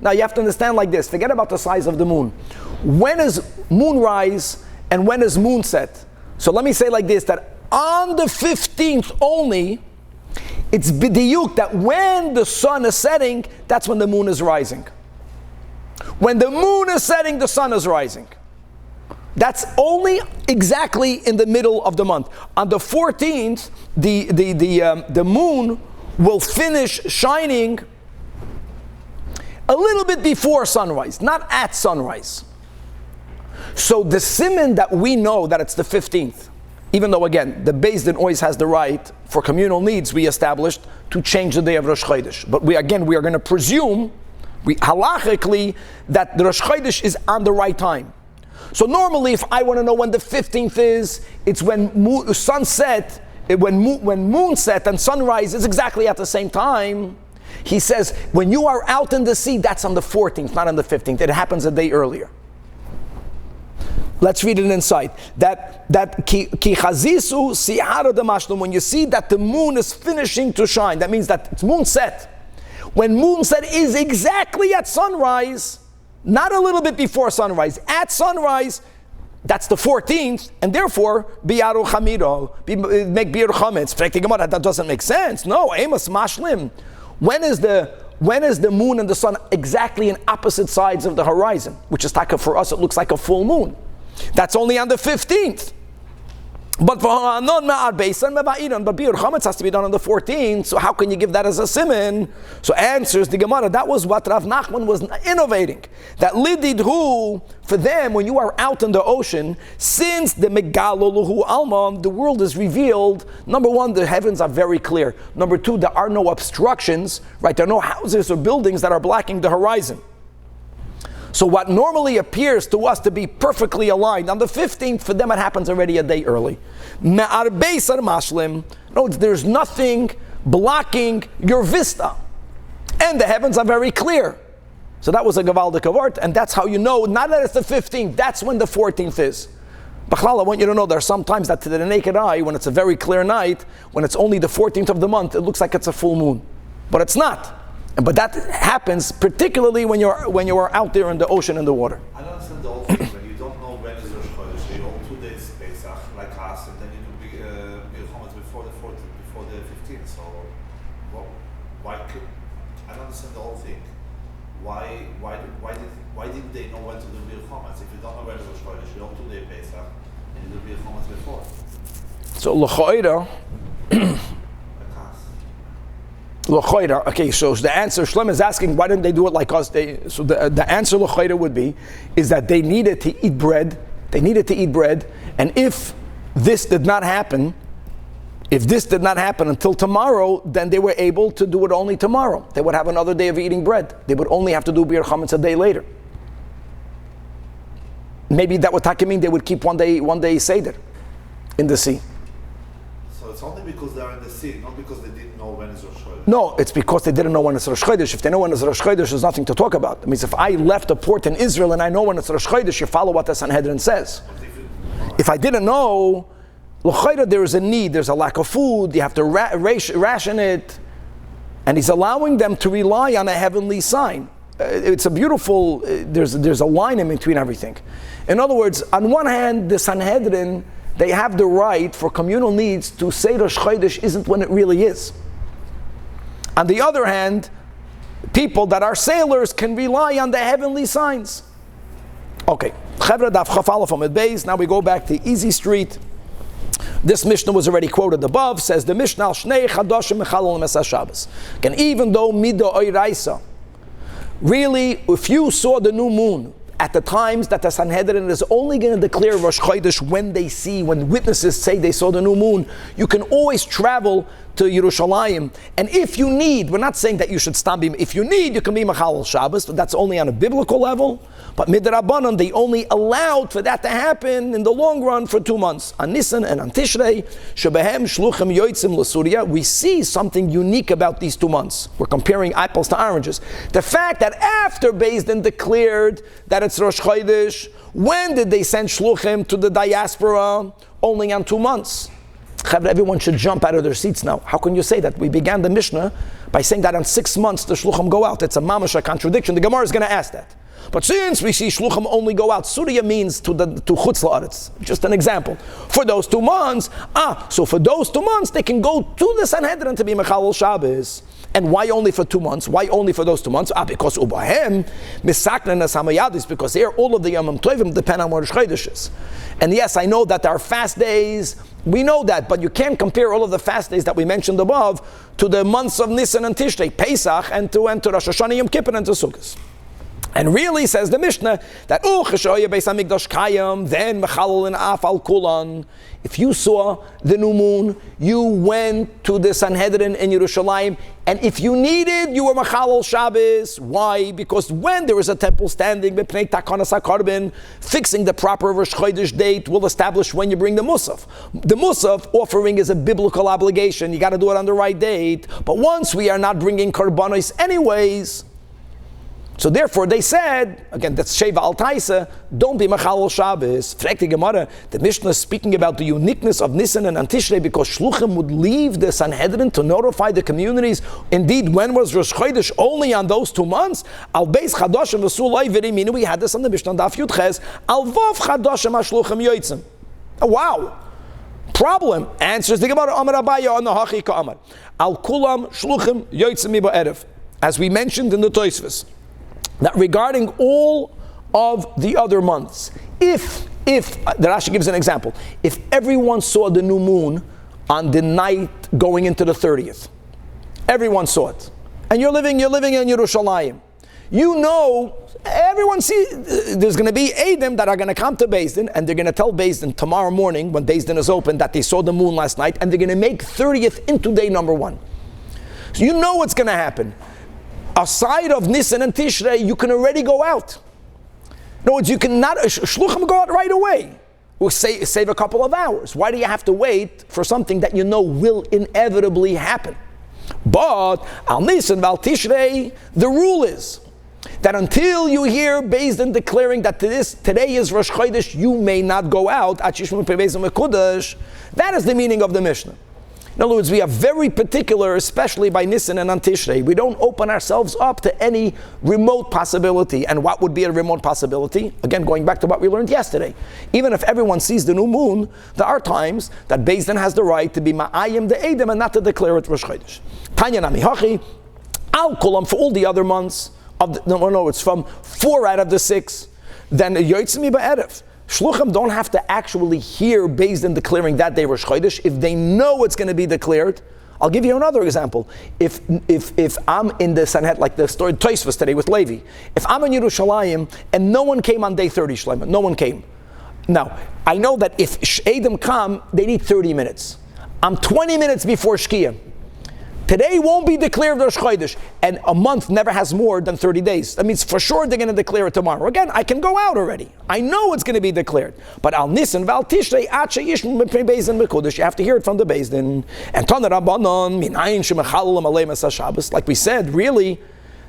Now you have to understand like this. Forget about the size of the moon. When is moonrise and when is moonset? So let me say like this, that on the 15th only, it's bidiyuk that when the sun is setting, that's when the moon is rising. When the moon is setting, the sun is rising. That's only exactly in the middle of the month. On the 14th, the moon will finish shining a little bit before sunrise, not at sunrise. So the siman that we know that it's the 15th, even though again, the Beis Din always has the right for communal needs we established to change the day of Rosh Chodesh. But we are going to presume, halachically, that the Rosh Chodesh is on the right time. So normally, if I want to know when the 15th is, it's when sunset, when moon set and sunrise is exactly at the same time. He says, when you are out in the sea, that's on the 14th, not on the 15th. It happens a day earlier. Let's read it inside. That ki chazisu si'ara demashlum. When you see that the moon is finishing to shine, that means that it's moon set. When moon set is exactly at sunrise, not a little bit before sunrise, at sunrise, that's the 14th, and therefore, biyaru chamiro, make biur chametz. That doesn't make sense. No, amos mashlim. When is the moon and the sun exactly in opposite sides of the horizon? Which is taka for us, it looks like a full moon. That's only on the 15th. But for Ha'anon ma'ar beisan meba'iron, but biur chametz has to be done on the 14th. So how can you give that as a siman? So answers the Gemara. That was what Rav Nachman was innovating. That lididhu, for them, when you are out in the ocean, since the megaloluhu alma, the world is revealed. Number one, the heavens are very clear. Number two, there are no obstructions. Right, there are no houses or buildings that are blocking the horizon. So what normally appears to us to be perfectly aligned, on the 15th, for them it happens already a day early. Me'ar beisar mashlim. No, there's nothing blocking your vista. And the heavens are very clear. So that was a gavaldik word, and that's how you know, not that it's the 15th, that's when the 14th is. Bachlal, I want you to know there are some times that to the naked eye, when it's a very clear night, when it's only the 14th of the month, it looks like it's a full moon. But it's not. But that happens particularly when you're out there in the ocean and the water. I don't understand the whole thing. When you don't know when is Rosh Chodesh, you hold 2 days Pesach like us, and then you do Milchomot before the 15th. So, why? I don't understand the whole thing. Why didn't they know when to do Milchomot? If you don't know when is Rosh Chodesh, you hold 2 days Pesach, and you do Milchomot before. So l'choira. Okay, so the answer, Shlem is asking, why didn't they do it like us? So the answer l'choira would be, is that they needed to eat bread. And if this did not happen until tomorrow, then they were able to do it only tomorrow. They would have another day of eating bread. They would only have to do biur chametz a day later. Maybe that would mean they would keep one day seder in the sea. So it's only because they are in the sea, not because they didn't know when is Rosh Chodesh. No, it's because they didn't know when it's Rosh Chodesh. If they know when it's Rosh Chodesh, there's nothing to talk about. It means if I left a port in Israel and I know when it's Rosh Chodesh, you follow what the Sanhedrin says. If I didn't know, l'chayra, there is a need, there's a lack of food, you have to ration it, and he's allowing them to rely on a heavenly sign. It's a beautiful, there's a line in between everything. In other words, on one hand, the Sanhedrin, they have the right for communal needs to say Rosh Chodesh isn't when it really is. On the other hand, people that are sailors can rely on the heavenly signs. Okay, Chevra daf chaf aleph amud beis. Now we go back to Easy Street. This Mishnah was already quoted above. Says the Mishnah, Shnei Chadashim Mechalal Mesa Shabbos. And even though Mido Oiraisa, really, if you saw the new moon at the times that the Sanhedrin is only going to declare Rosh Chodesh when witnesses say they saw the new moon, you can always travel to Yerushalayim. And if you need, we're not saying that you should stop him. If you need, you can be Mechalal Shabbos, but that's only on a biblical level. But Midrabanan, they only allowed for that to happen in the long run for 2 months. On Nisan and on Tishrei, Shebehem Shluchim Yoitzim L'Surya, we see something unique about these 2 months. We're comparing apples to oranges. The fact that after Beis Din declared that it's Rosh Chodesh, when did they send Shluchim to the diaspora? Only on 2 months. Everyone should jump out of their seats now. How can you say that? We began the Mishnah by saying that on 6 months the Shluchim go out. It's a mamash contradiction. The Gemara is going to ask that. But since we see shluchim only go out, surya means to chutz la'aretz. Just an example. For those 2 months, so for those 2 months, they can go to the Sanhedrin to be mechalel Shabbos. And why only for 2 months? Why only for those 2 months? Because ubahem misaknen as hamayadis, because there all of the yomim tovim depend on Rosh Chodesh. And yes, I know that there are fast days. We know that, but you can't compare all of the fast days that we mentioned above to the months of Nisan and Tishrei, Pesach, and to Rosh Hashana, Yom Kippur, and to Sukkot. And really, says the Mishnah, that then mechalel and af al kulan. If you saw the new moon, you went to the Sanhedrin in Yerushalayim, and if you needed, you were mechalel Shabbos. Why? Because when there is a temple standing, fixing the proper Rosh Chodesh date will establish when you bring the musaf. The musaf offering is a biblical obligation. You got to do it on the right date. But once we are not bringing karbanos anyways, so therefore they said, again, that's Sheva al Taisa, don't be Mechalel Shabbos. Frek Gemara, the Mishnah is speaking about the uniqueness of Nisan and Tishrei because Shluchim would leave the Sanhedrin to notify the communities. Indeed, when was Rosh Chodesh? Only on those 2 months. Al Beis Chadoshim V'Sulay V'Riminu, we had this on the Mishnah Daf Yud Ches. Al Vav Chadoshim HaShluchim Yoitzim. Wow. Problem. Answers the Gemara, Amar Abaya on the Hachi Ka'amar. Al Kulam Shluchim Yoitzim Miba Erev. As we mentioned in the Tosfos, that regarding all of the other months, if the Rashi gives an example, if everyone saw the new moon on the night going into the 30th, everyone saw it, and you're living in Yerushalayim, you know, everyone sees, there's going to be Eidim that are going to come to Beis Din, and they're going to tell Beis Din tomorrow morning when Beis Din is open that they saw the moon last night, and they're going to make 30th into day number 1. So you know what's going to happen. Aside of Nisan and Tishrei, you can already go out. In other words, you cannot, Shluchim go out right away. Or save a couple of hours. Why do you have to wait for something that you know will inevitably happen? But, Al Nisan, Val Tishrei, the rule is that until you hear Beis Din declaring that today is Rosh Chodesh, you may not go out. That is the meaning of the Mishnah. In other words, we are very particular, especially by Nisan and on Tishrei. We don't open ourselves up to any remote possibility. And what would be a remote possibility? Again, going back to what we learned yesterday. Even if everyone sees the new moon, there are times that Beis Din has the right to be ma'ayim the Eidim and not to declare it Rosh Chodesh. Tanya nami hachi, al kulam for all the other months, it's from 4 out of the 6, then yoytzim mi ba'erev. Shluchim don't have to actually hear Beis Din declaring that day Rosh Chodesh. If they know it's going to be declared, I'll give you another example. If I'm in the Sanhedrin, like the story Tosfos today with Levi, if I'm in Yerushalayim and no one came on day 30, Shlomo, no one came. Now, I know that if Eidim come, they need 30 minutes. I'm 20 minutes before Shkia. Today won't be declared Rosh Chodesh, and a month never has more than 30 days. That means for sure they're going to declare it tomorrow. Again, I can go out already. I know it's going to be declared. But Al Nisan Val Tishrei Acha Yishmu Mepnei Beis Din B'Kodesh. You have to hear it from the Beis Din. And Tanach Rabbanon Minayin Shemechalel Malei Masa Shabbos. Like we said, really,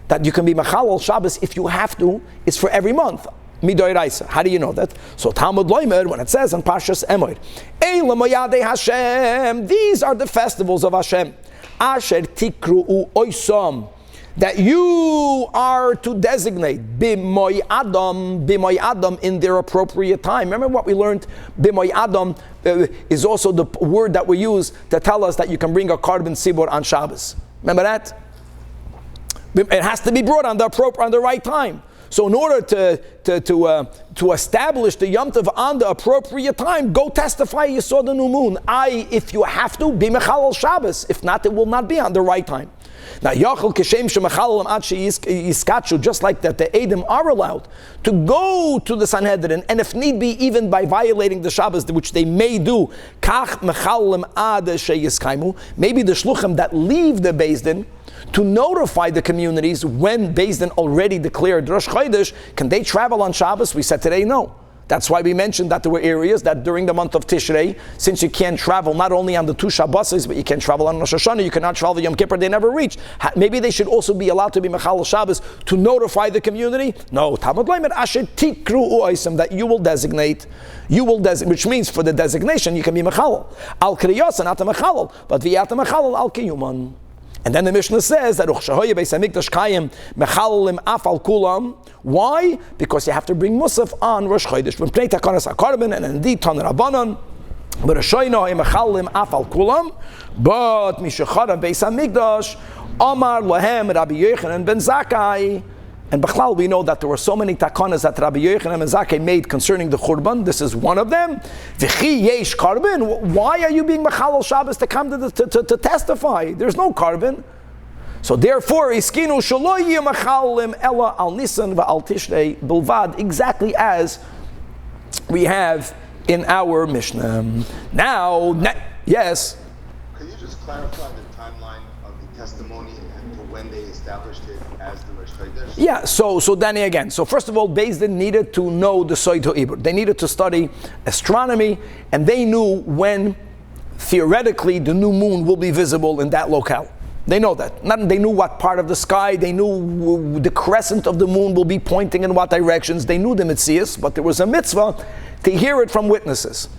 that you can be Mechalel Shabbos if you have to. It's for every month. Midoiraisa. How do you know that? So Talmud Loimer, when it says in Parshas Emoid, Eila Moyadei Hashem. These are the festivals of Hashem. Asher tikru'u oisam, that you are to designate b'moy adam in their appropriate time. Remember what we learned? B'moy adam is also the word that we use to tell us that you can bring a carbon sibor on Shabbos. Remember that? It has to be brought on the right time. So in order to establish the Yom Tov on the appropriate time, go testify you saw the new moon. If you have to, be Mechalel Shabbos. If not, it will not be on the right time. Now, Yachol Keshem Shemechalel Ad Yiskachu, just like that, the Eidim are allowed to go to the Sanhedrin, and if need be, even by violating the Shabbos, which they may do, Kach Mechalem Ad Sheyiskaimu, maybe the Shluchim that leave the Beis Din, to notify the communities when Beis Din already declared Rosh Chodesh, can they travel on Shabbos? We said today no. That's why we mentioned that there were areas that during the month of Tishrei, since you can't travel not only on the 2 Shabbos, but you can travel on Rosh Hashana, you cannot travel Yom Kippur, they never reach. Maybe they should also be allowed to be Mechalel Shabbos to notify the community? No. Talmud Leimer Asher Tikru U'oisem, that you will designate, which means for the designation you can be Mechalel. Al Kriyos, not a Mechalel, but V'yat Mechalel Al Kiyuman. And then the Mishnah says that why? Because you have to bring Musaf on Rosh Chodesh. And indeed, Tanach Rabbanan. But Mishachara Beis Hamikdash Amar Lahem Rabbi Yochanan ben Zakkai. And B'chlal, we know that there were so many takanas that Rabbi Yochanan ben Zakkai made concerning the Churban. This is one of them. V'chi yesh karban. Why are you being Mechalal Shabbos to come to testify? There's no karban. So therefore, iskinu shelo yeh mechalim ela al Nisan va'al Tishrei bilvad, exactly as we have in our Mishnah. Now, yes? Could you just clarify the timeline of the testimony and to when they established it as the Rosh Chodesh? Yeah, so Danny again. So first of all, Beis Din needed to know the Soid HaIbur. They needed to study astronomy, and they knew when, theoretically, the new moon will be visible in that locale. They know that. They knew what part of the sky, they knew the crescent of the moon will be pointing in what directions. They knew the mitzias, but there was a mitzvah to hear it from witnesses.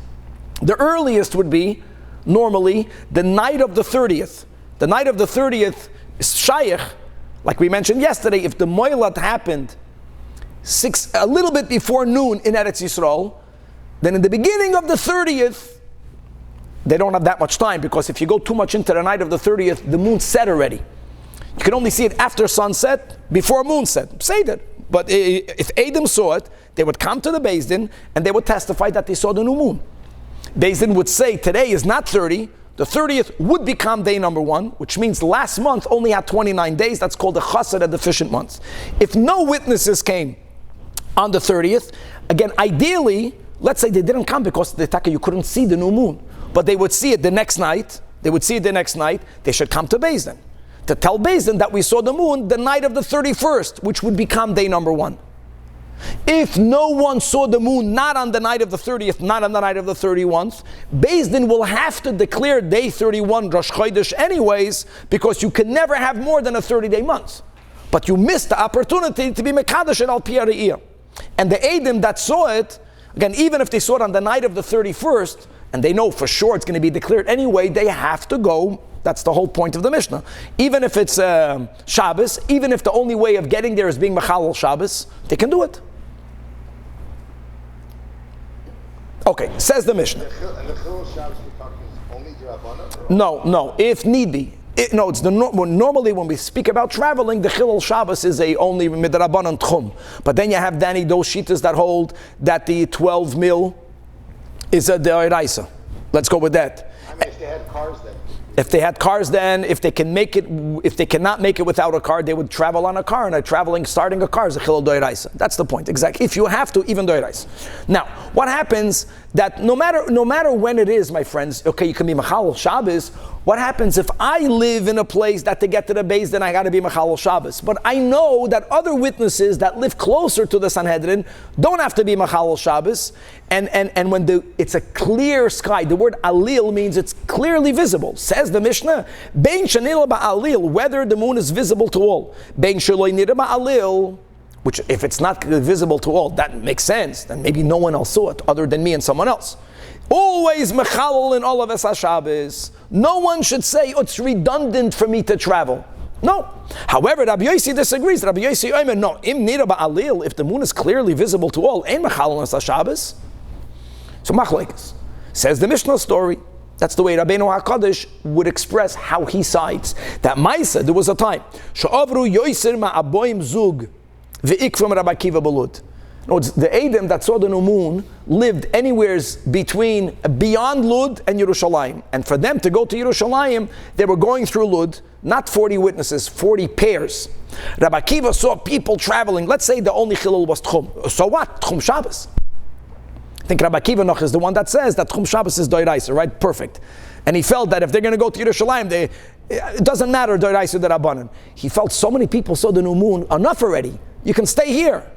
The earliest would be, normally, the night of the 30th. The night of the 30th is shaykh, like we mentioned yesterday. If the moilad happened a little bit before noon in Eretz Yisrael, then in the beginning of the 30th, they don't have that much time, because if you go too much into the night of the 30th, the moon set already. You can only see it after sunset, before moonset. Say that. But if Adam saw it, they would come to the Beis Din and they would testify that they saw the new moon. Beis Din would say today is not 30, the 30th would become day number 1, which means last month only had 29 days. That's called the chassid, a deficient month. If no witnesses came on the 30th, again, ideally, let's say they didn't come because you couldn't see the new moon, but they would see it the next night. They should come to Beis Din to tell Beis Din that we saw the moon the night of the 31st, which would become day number 1. If no one saw the moon, not on the night of the 30th, not on the night of the 31st, Beis Din will have to declare day 31 Rosh Chodesh anyways, because you can never have more than a 30-day month. But you missed the opportunity to be Mekadosh and Al Pi Ha'Re'iyah. And the Eidim that saw it, again, even if they saw it on the night of the 31st, and they know for sure it's going to be declared anyway, they have to go. That's the whole point of the Mishnah. Even if it's Shabbos, even if the only way of getting there is being Mechalal Shabbos, they can do it. Okay, says the Mishnah. And the Chilul Shabbos we're talking is only D'Rabbanan? No, if need be. Normally when we speak about traveling, the Chilul Shabbos is only Midrabbanan Tchum. But then you have, Danny, those shitas that hold that the 12 mil is a De'oraisa. Let's go with that. I mean, if they had cars then. If they had cars then, if they cannot make it without a car, they would travel on a car, and starting a car is a chilul doiraisa. That's the point, exactly. If you have to, even doiraisa. Now, what happens that no matter when it is, my friends, okay, you can be Mechalal Shabbos. What happens if I live in a place that to get to the Beis Din I got to be Mechalal Shabbos? But I know that other witnesses that live closer to the Sanhedrin don't have to be Mechalal Shabbos. And when it's a clear sky, the word alil means it's clearly visible. Says the Mishnah, Bein shanil ba'alil, whether the moon is visible to all. Bein shaloi nira ba'alil, which if it's not visible to all, that makes sense. Then maybe no one else saw it other than me and someone else. Always mechalal in all of Esas Shabbos. No one should say, it's redundant for me to travel. No. However, Rabbi Yossi disagrees. Rabbi Yossi, no, im nira ba'alil, if the moon is clearly visible to all, ein mechalal in Esas Shabbos. So machlokes. Says the Mishnah story. That's the way Rabbeinu HaKadosh would express how he sides. That Maisa, there was a time. She'avru yoiser ma'aboim zug ve'ikvam Rabbi Akiva belud. The Edom that saw the new moon lived anywhere beyond Lud and Yerushalayim. And for them to go to Yerushalayim, they were going through Lud, not 40 witnesses, 40 pairs. Rabbi Akiva saw people traveling. Let's say the only chilul was Tchum. So what? Tchum Shabbos. I think Rabbi Akiva noch is the one that says that Tchum Shabbos is Doiraisa, right? Perfect. And he felt that if they're going to go to Yerushalayim, it doesn't matter Doiraisa or Rabbanan. He felt so many people saw the new moon, enough already. You can stay here.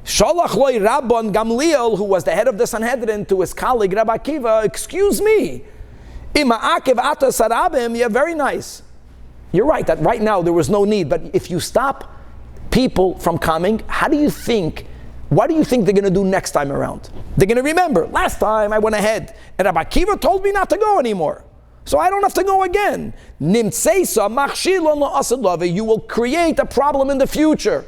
Shalach loy Rabban Gamliel, who was the head of the Sanhedrin, to his colleague Rabbi Akiva, excuse me, Ima akev ata sarabim, yeah, very nice. You're right, that right now there was no need, but if you stop people from coming, what do you think they're going to do next time around? They're going to remember, last time I went ahead, and Rabbi Akiva told me not to go anymore. So I don't have to go again. Nimtseisa machshilon la'asad lave. You will create a problem in the future.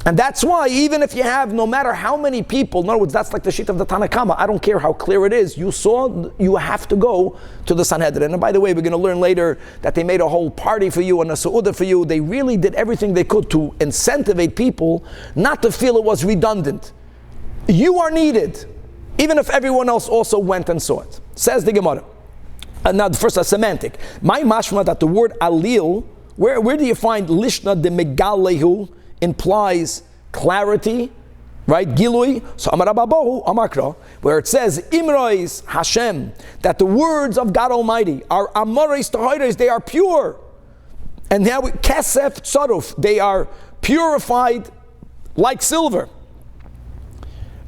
And that's why, even if you have no matter how many people, in other words, that's like the sheet of the Tanach, I don't care how clear it is, you have to go to the Sanhedrin. And by the way, we're going to learn later that they made a whole party for you and a Seudah for you. They really did everything they could to incentivize people not to feel it was redundant. You are needed, even if everyone else also went and saw it. Says the Gemara. And now, first, a semantic. My mashma that the word alil, where do you find lishna de megalehu implies clarity, right? Gilui. So Amar Ababahu, Amakra, where it says Imrois Hashem, that the words of God Almighty are Amoris Tahoiris, they are pure. And now Kesef Tzaruf, they are purified like silver.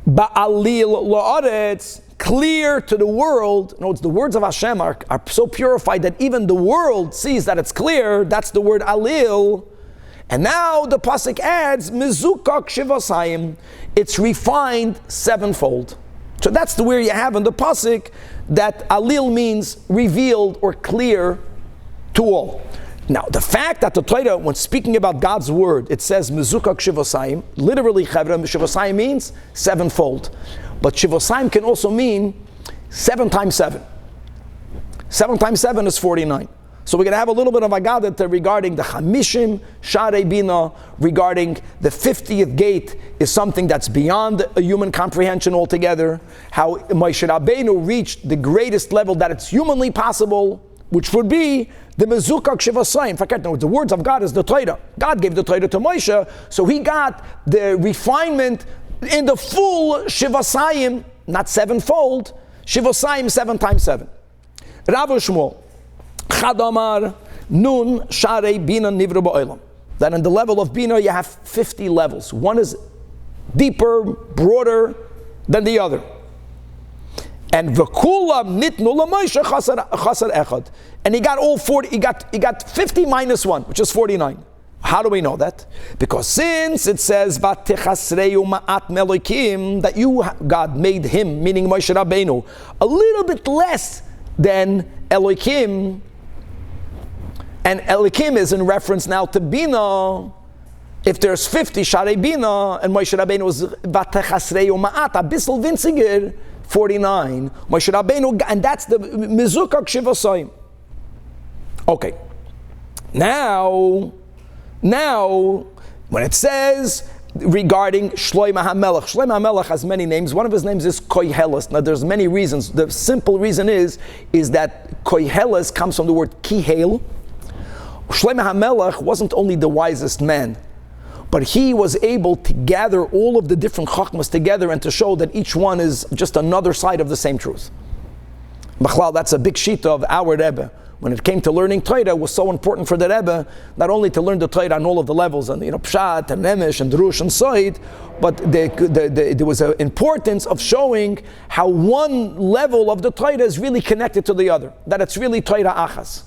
Ba'alil La'aretz, clear to the world. No, it's the words of Hashem are so purified that even the world sees that it's clear. That's the word alil. And now the pasuk adds mizukak shivasayim. It's refined sevenfold. So that's the where you have in the pasuk that alil means revealed or clear to all. Now the fact that the Torah, when speaking about God's word, it says mizukak shivasayim. Literally, chavra shivasayim means sevenfold. But shivasayim can also mean 7 times 7. 7 times 7 is 49. So we're going to have a little bit of Agadah regarding the Chamishim, Sharei Bina, regarding the 50th gate is something that's beyond a human comprehension altogether. How Moshe Rabbeinu reached the greatest level that it's humanly possible, which would be the Mezukak Shivasayim. Forget, no, the words of God is the Torah. God gave the Torah to Moshe, so he got the refinement in the full Shivasayim, not sevenfold, Shivasayim 7 times 7. Rav Shmuel. Chadamar nun sharei bina nivra ba'olam. That in the level of bina you have 50 levels. One is deeper, broader than the other. And v'kulam nitnu l'Moshe chasar echad. And he got all 40. He got 50 minus 1, which is 49. How do we know that? Because since it says v'techasreu ma'at melokim, that you, God, made him, meaning Moshe Rabbeinu, a little bit less than Elohim. And Elikim is in reference now to Bina. If there's 50 Sharei Bina, and Moshe Rabbeinu was Vatechasreu Ma'at, Abissal Vinziger, 49. Moshe Rabbeinu, and that's the Mizukak Shivasayim. Okay. Now, when it says regarding Shlomo HaMelech, Shlomo HaMelech has many names. One of his names is Koheles. Now there's many reasons. The simple reason is that Koheles comes from the word Kihel. Shlomo HaMelech wasn't only the wisest man, but he was able to gather all of the different chachmas together and to show that each one is just another side of the same truth. B'chlal, that's a big sheet of our Rebbe. When it came to learning Torah, it was so important for the Rebbe, not only to learn the Torah on all of the levels, and Pshat, and Nemesh, and Drush, and Soid, but there was an importance of showing how one level of the Torah is really connected to the other, that it's really Torah Achas.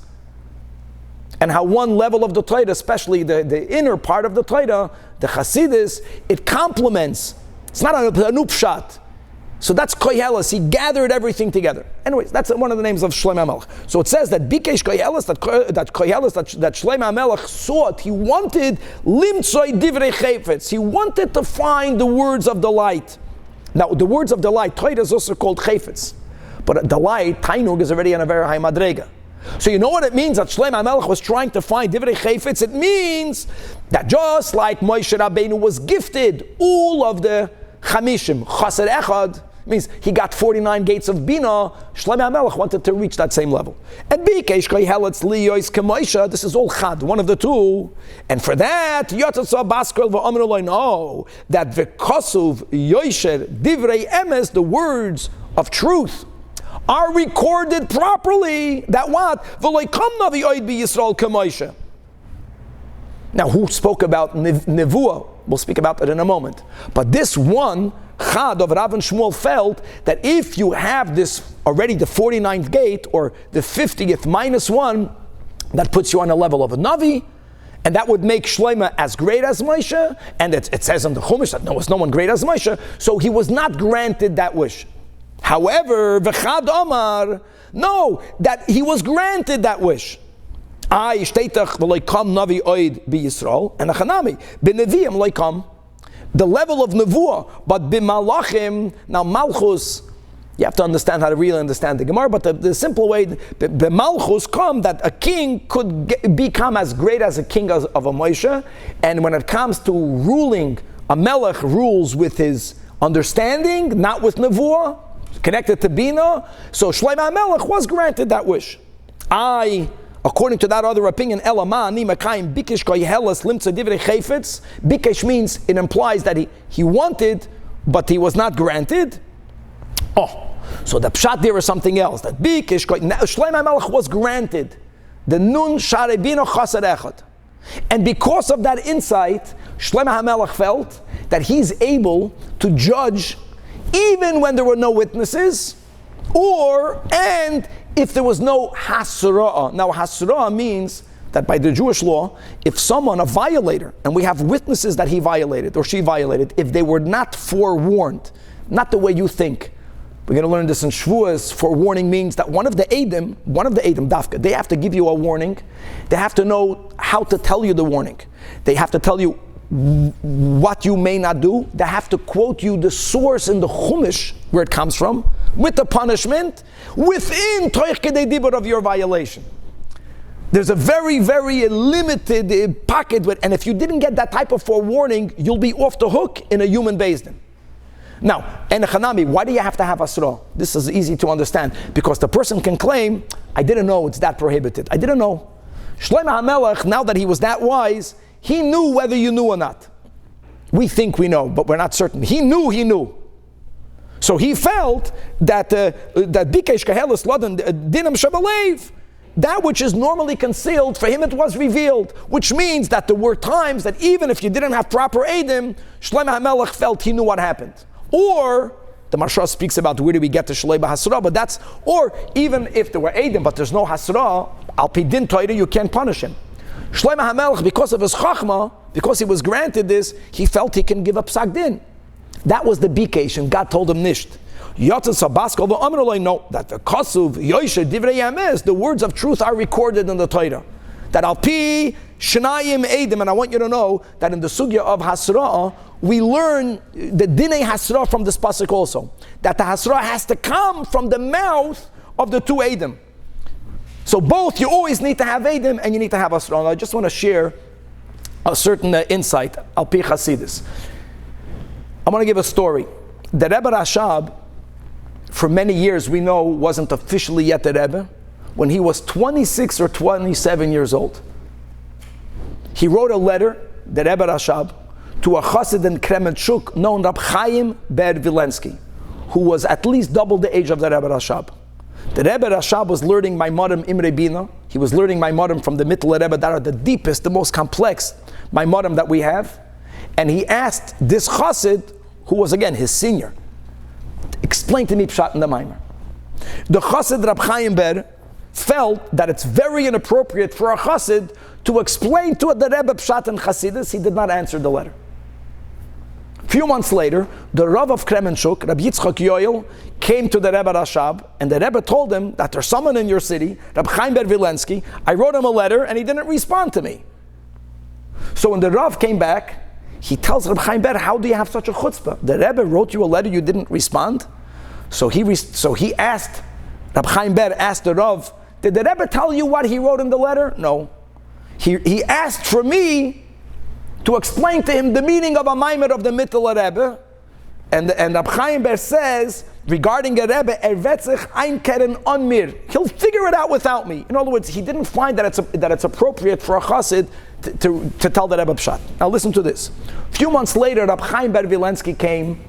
And how one level of the Torah, especially the inner part of the Torah, the Chasidus, it complements. It's not a Pshat. So that's Koheles. He gathered everything together. Anyways, that's one of the names of Shlomo HaMelech. So it says that Bikesh Koheles, that Shlomo HaMelech sought, he wanted Limtzoi Divrei Chayfetz. He wanted to find the words of delight. Now, the words of delight, Torah is also called Chayfetz. But delight, Tainug, is already on a very high madrega. So you know what it means that Shlomo HaMelech was trying to find Divrei Chayfetz? It means that just like Moshe Rabbeinu was gifted all of the Chamishim, Chasar Echad, means he got 49 gates of Bina. Shlomo HaMelech wanted to reach that same level. And Bikesh Koheles Liyois K'Moshe, this is all Chad, one of the two. And for that, Yotzatza Baskel v'Amru Lo know that V'Kosuv Yosher Divrei Emes, the words of truth, are recorded properly. That what? V'Lo Kamna V'Oid B'Yisrael K'Moshe. Now, who spoke about Nevuah? We'll speak about it in a moment. But this one, Chad of Rav and Shmuel, felt that if you have this already the 49th gate or the 50th minus 1, that puts you on a level of a Navi, and that would make Shlomo as great as Moshe, and it says in the Chumash that there was no one great as Moshe, so he was not granted that wish. However, v'chad omar, no, that he was granted that wish. I shteitach v'loikam navi oid b'Yisrael, and achanami, b'neviim loikam, the level of nevuah, but b'malachim, now malchus, you have to understand how to really understand the Gemara, but the simple way, b'malchus come, that a king could become as great as a king of a Moshe, and when it comes to ruling, a melech rules with his understanding, not with nevuah, connected to Bina, so Shlomo HaMelech was granted that wish. According to that other opinion, Bikesh means, it implies that he wanted, but he was not granted. So the pshat there is something else, that Bikesh, Shlomo HaMelech was granted the Nun Share Bina Chasad Echad. And because of that insight, Shlomo HaMelech felt that he's able to judge even when there were no witnesses, and if there was no hasra'ah. Now hasra'ah means that by the Jewish law, if someone, a violator, and we have witnesses that he violated or she violated, if they were not forewarned, not the way you think. We're going to learn this in Shavuos. Forewarning means that one of the Eidim, Dafka, they have to give you a warning. They have to know how to tell you the warning. They have to tell you what you may not do. They have to quote you the source in the Chumash where it comes from, with the punishment within Toich Kedei Dibur of your violation. There's a very, very limited pocket, and if you didn't get that type of forewarning, you'll be off the hook in a human Beis Din. Now, and Hanami, why do you have to have Asra? This is easy to understand, because the person can claim, I didn't know it's that prohibited. I didn't know. Shlomo HaMelech, now that he was that wise, he knew whether you knew or not. We think we know, but we're not certain. He knew. So he felt that Bikesh Kahelis Ladan Dinam Shabalev, that which is normally concealed, for him it was revealed, which means that there were times that even if you didn't have proper Eidim, Shlomo HaMelech felt he knew what happened. Or, the Marsha speaks about where do we get to Shalei B'Hasra, but that's, or even if there were Eidim, but there's no Hasra, Al Pi Din Torah, you can't punish him. Shlomo HaMelech, because of his Chachma, because he was granted this, he felt he can give up Psak Din. That was the Bikesh, and God told him Nisht. Yotzes Habaskal, the Amrullah, no, that the Kasuv, Yoshe, Divrei Yames, the words of truth are recorded in the Torah. That Al Pi Shnayim Eidim, and I want you to know that in the Sugya of Hasra, we learn the Dinei Hasra from this pasuk also. That the Hasra has to come from the mouth of the two Eidim. So both, you always need to have Eidim and you need to have Hasra. And I just want to share a certain insight, Al Pi Chasidus. I want to give a story. The Rebbe Rashab, for many years we know, wasn't officially yet the Rebbe. When he was 26 or 27 years old, he wrote a letter, the Rebbe Rashab, to a chassid in Kremenchuk known Rab Chaim Ber Vilensky, who was at least double the age of the Rebbe Rashab. The Rebbe Rashab was learning Maimorim Imre Bina. He was learning Maimorim from the Mittler Rebbe that are the deepest, the most complex Maimorim that we have. And he asked this chassid, who was again his senior, explain to me Pshat in the Maimer. The chassid Rab Chaim Ber felt that it's very inappropriate for a chassid to explain to the Rebbe Pshat and Chasidus. He did not answer the letter. A few months later, the Rav of Kremenchuk, Rabbi Yitzchak Yoel, came to the Rebbe Rashab, and the Rebbe told him that there's someone in your city, Rabbi Chaim Ber Vilensky. I wrote him a letter, and he didn't respond to me. So when the Rav came back, he tells Rabbi Chaim Ber, how do you have such a chutzpah? The Rebbe wrote you a letter, you didn't respond? So he asked, Rabbi Chaim Ber asked the Rav, did the Rebbe tell you what he wrote in the letter? No. He asked for me to explain to him the meaning of a maimer of the Mittler Rebbe, and Rab Chaim Ber says regarding a Rebbe, Ervetzich ein keren on mir. He'll figure it out without me. In other words, he didn't find that it's appropriate for a chassid to tell the Rebbe Pshat. Now listen to this. A few months later, Rab Chaim Ber Vilensky came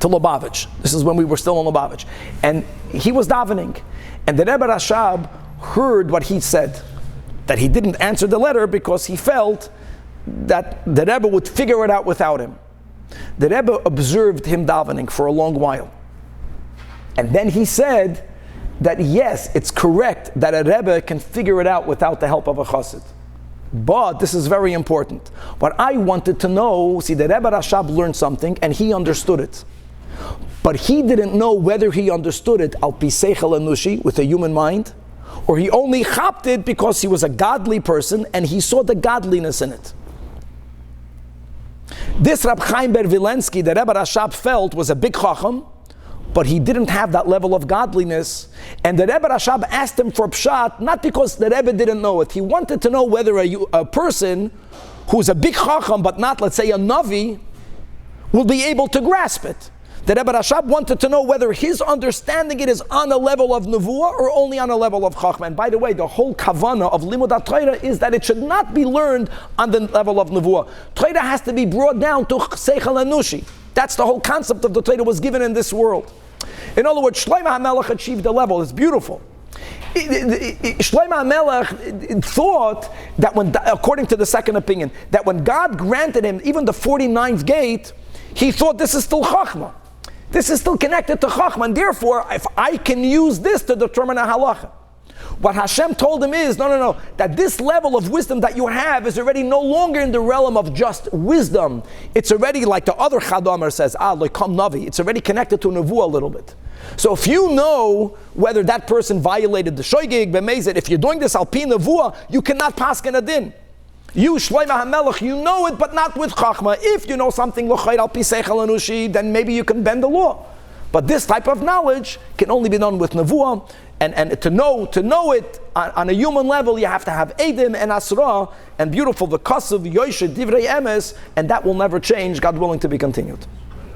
to Lubavitch. This is when we were still in Lubavitch, and he was davening, and the Rebbe Rashab heard what he said, that he didn't answer the letter because he felt that the Rebbe would figure it out without him. The Rebbe observed him davening for a long while. And then he said that yes, it's correct that a Rebbe can figure it out without the help of a chassid. But this is very important. What I wanted to know, see, the Rebbe Rashab learned something and he understood it. But he didn't know whether he understood it al pi seichel enushi, with a human mind, or he only chapped it because he was a godly person and he saw the godliness in it. This Rab Chaim Ber Vilensky, the Rebbe Rashab felt was a big chacham, but he didn't have that level of godliness. And the Rebbe Rashab asked him for pshat, not because the Rebbe didn't know it. He wanted to know whether a person who's a big chacham, but not, let's say, a navi, will be able to grasp it. The Rebbe Rashab wanted to know whether his understanding it is on a level of nevuah or only on a level of chachma. And by the way, the whole kavanah of limud HaTorah is that it should not be learned on the level of nevuah. Torah has to be brought down to seichel enushi. That's the whole concept of the Torah was given in this world. In other words, Shlomo HaMelech achieved the level. It's beautiful. Shlomo HaMelech thought that when, according to the second opinion, that when God granted him even the 49th gate, he thought this is still chachma. This is still connected to chachma, and therefore, if I can use this to determine a halacha. What Hashem told him is, no, that this level of wisdom that you have is already no longer in the realm of just wisdom. It's already like the other Chadamer says, lekam navi. It's already connected to nevuah a little bit. So if you know whether that person violated the shoygig, b'mezid, if you're doing this al pi nevuah, you cannot paskin a din. You, Shlomo HaMelech, you know it, but not with chachma. If you know something l'chayr al pi seichel enushi, then maybe you can bend the law. But this type of knowledge can only be done with nevuah, and to know it on a human level, you have to have edim and asra, and beautiful the kasav yoshe divrei emes, and that will never change. God willing to be continued.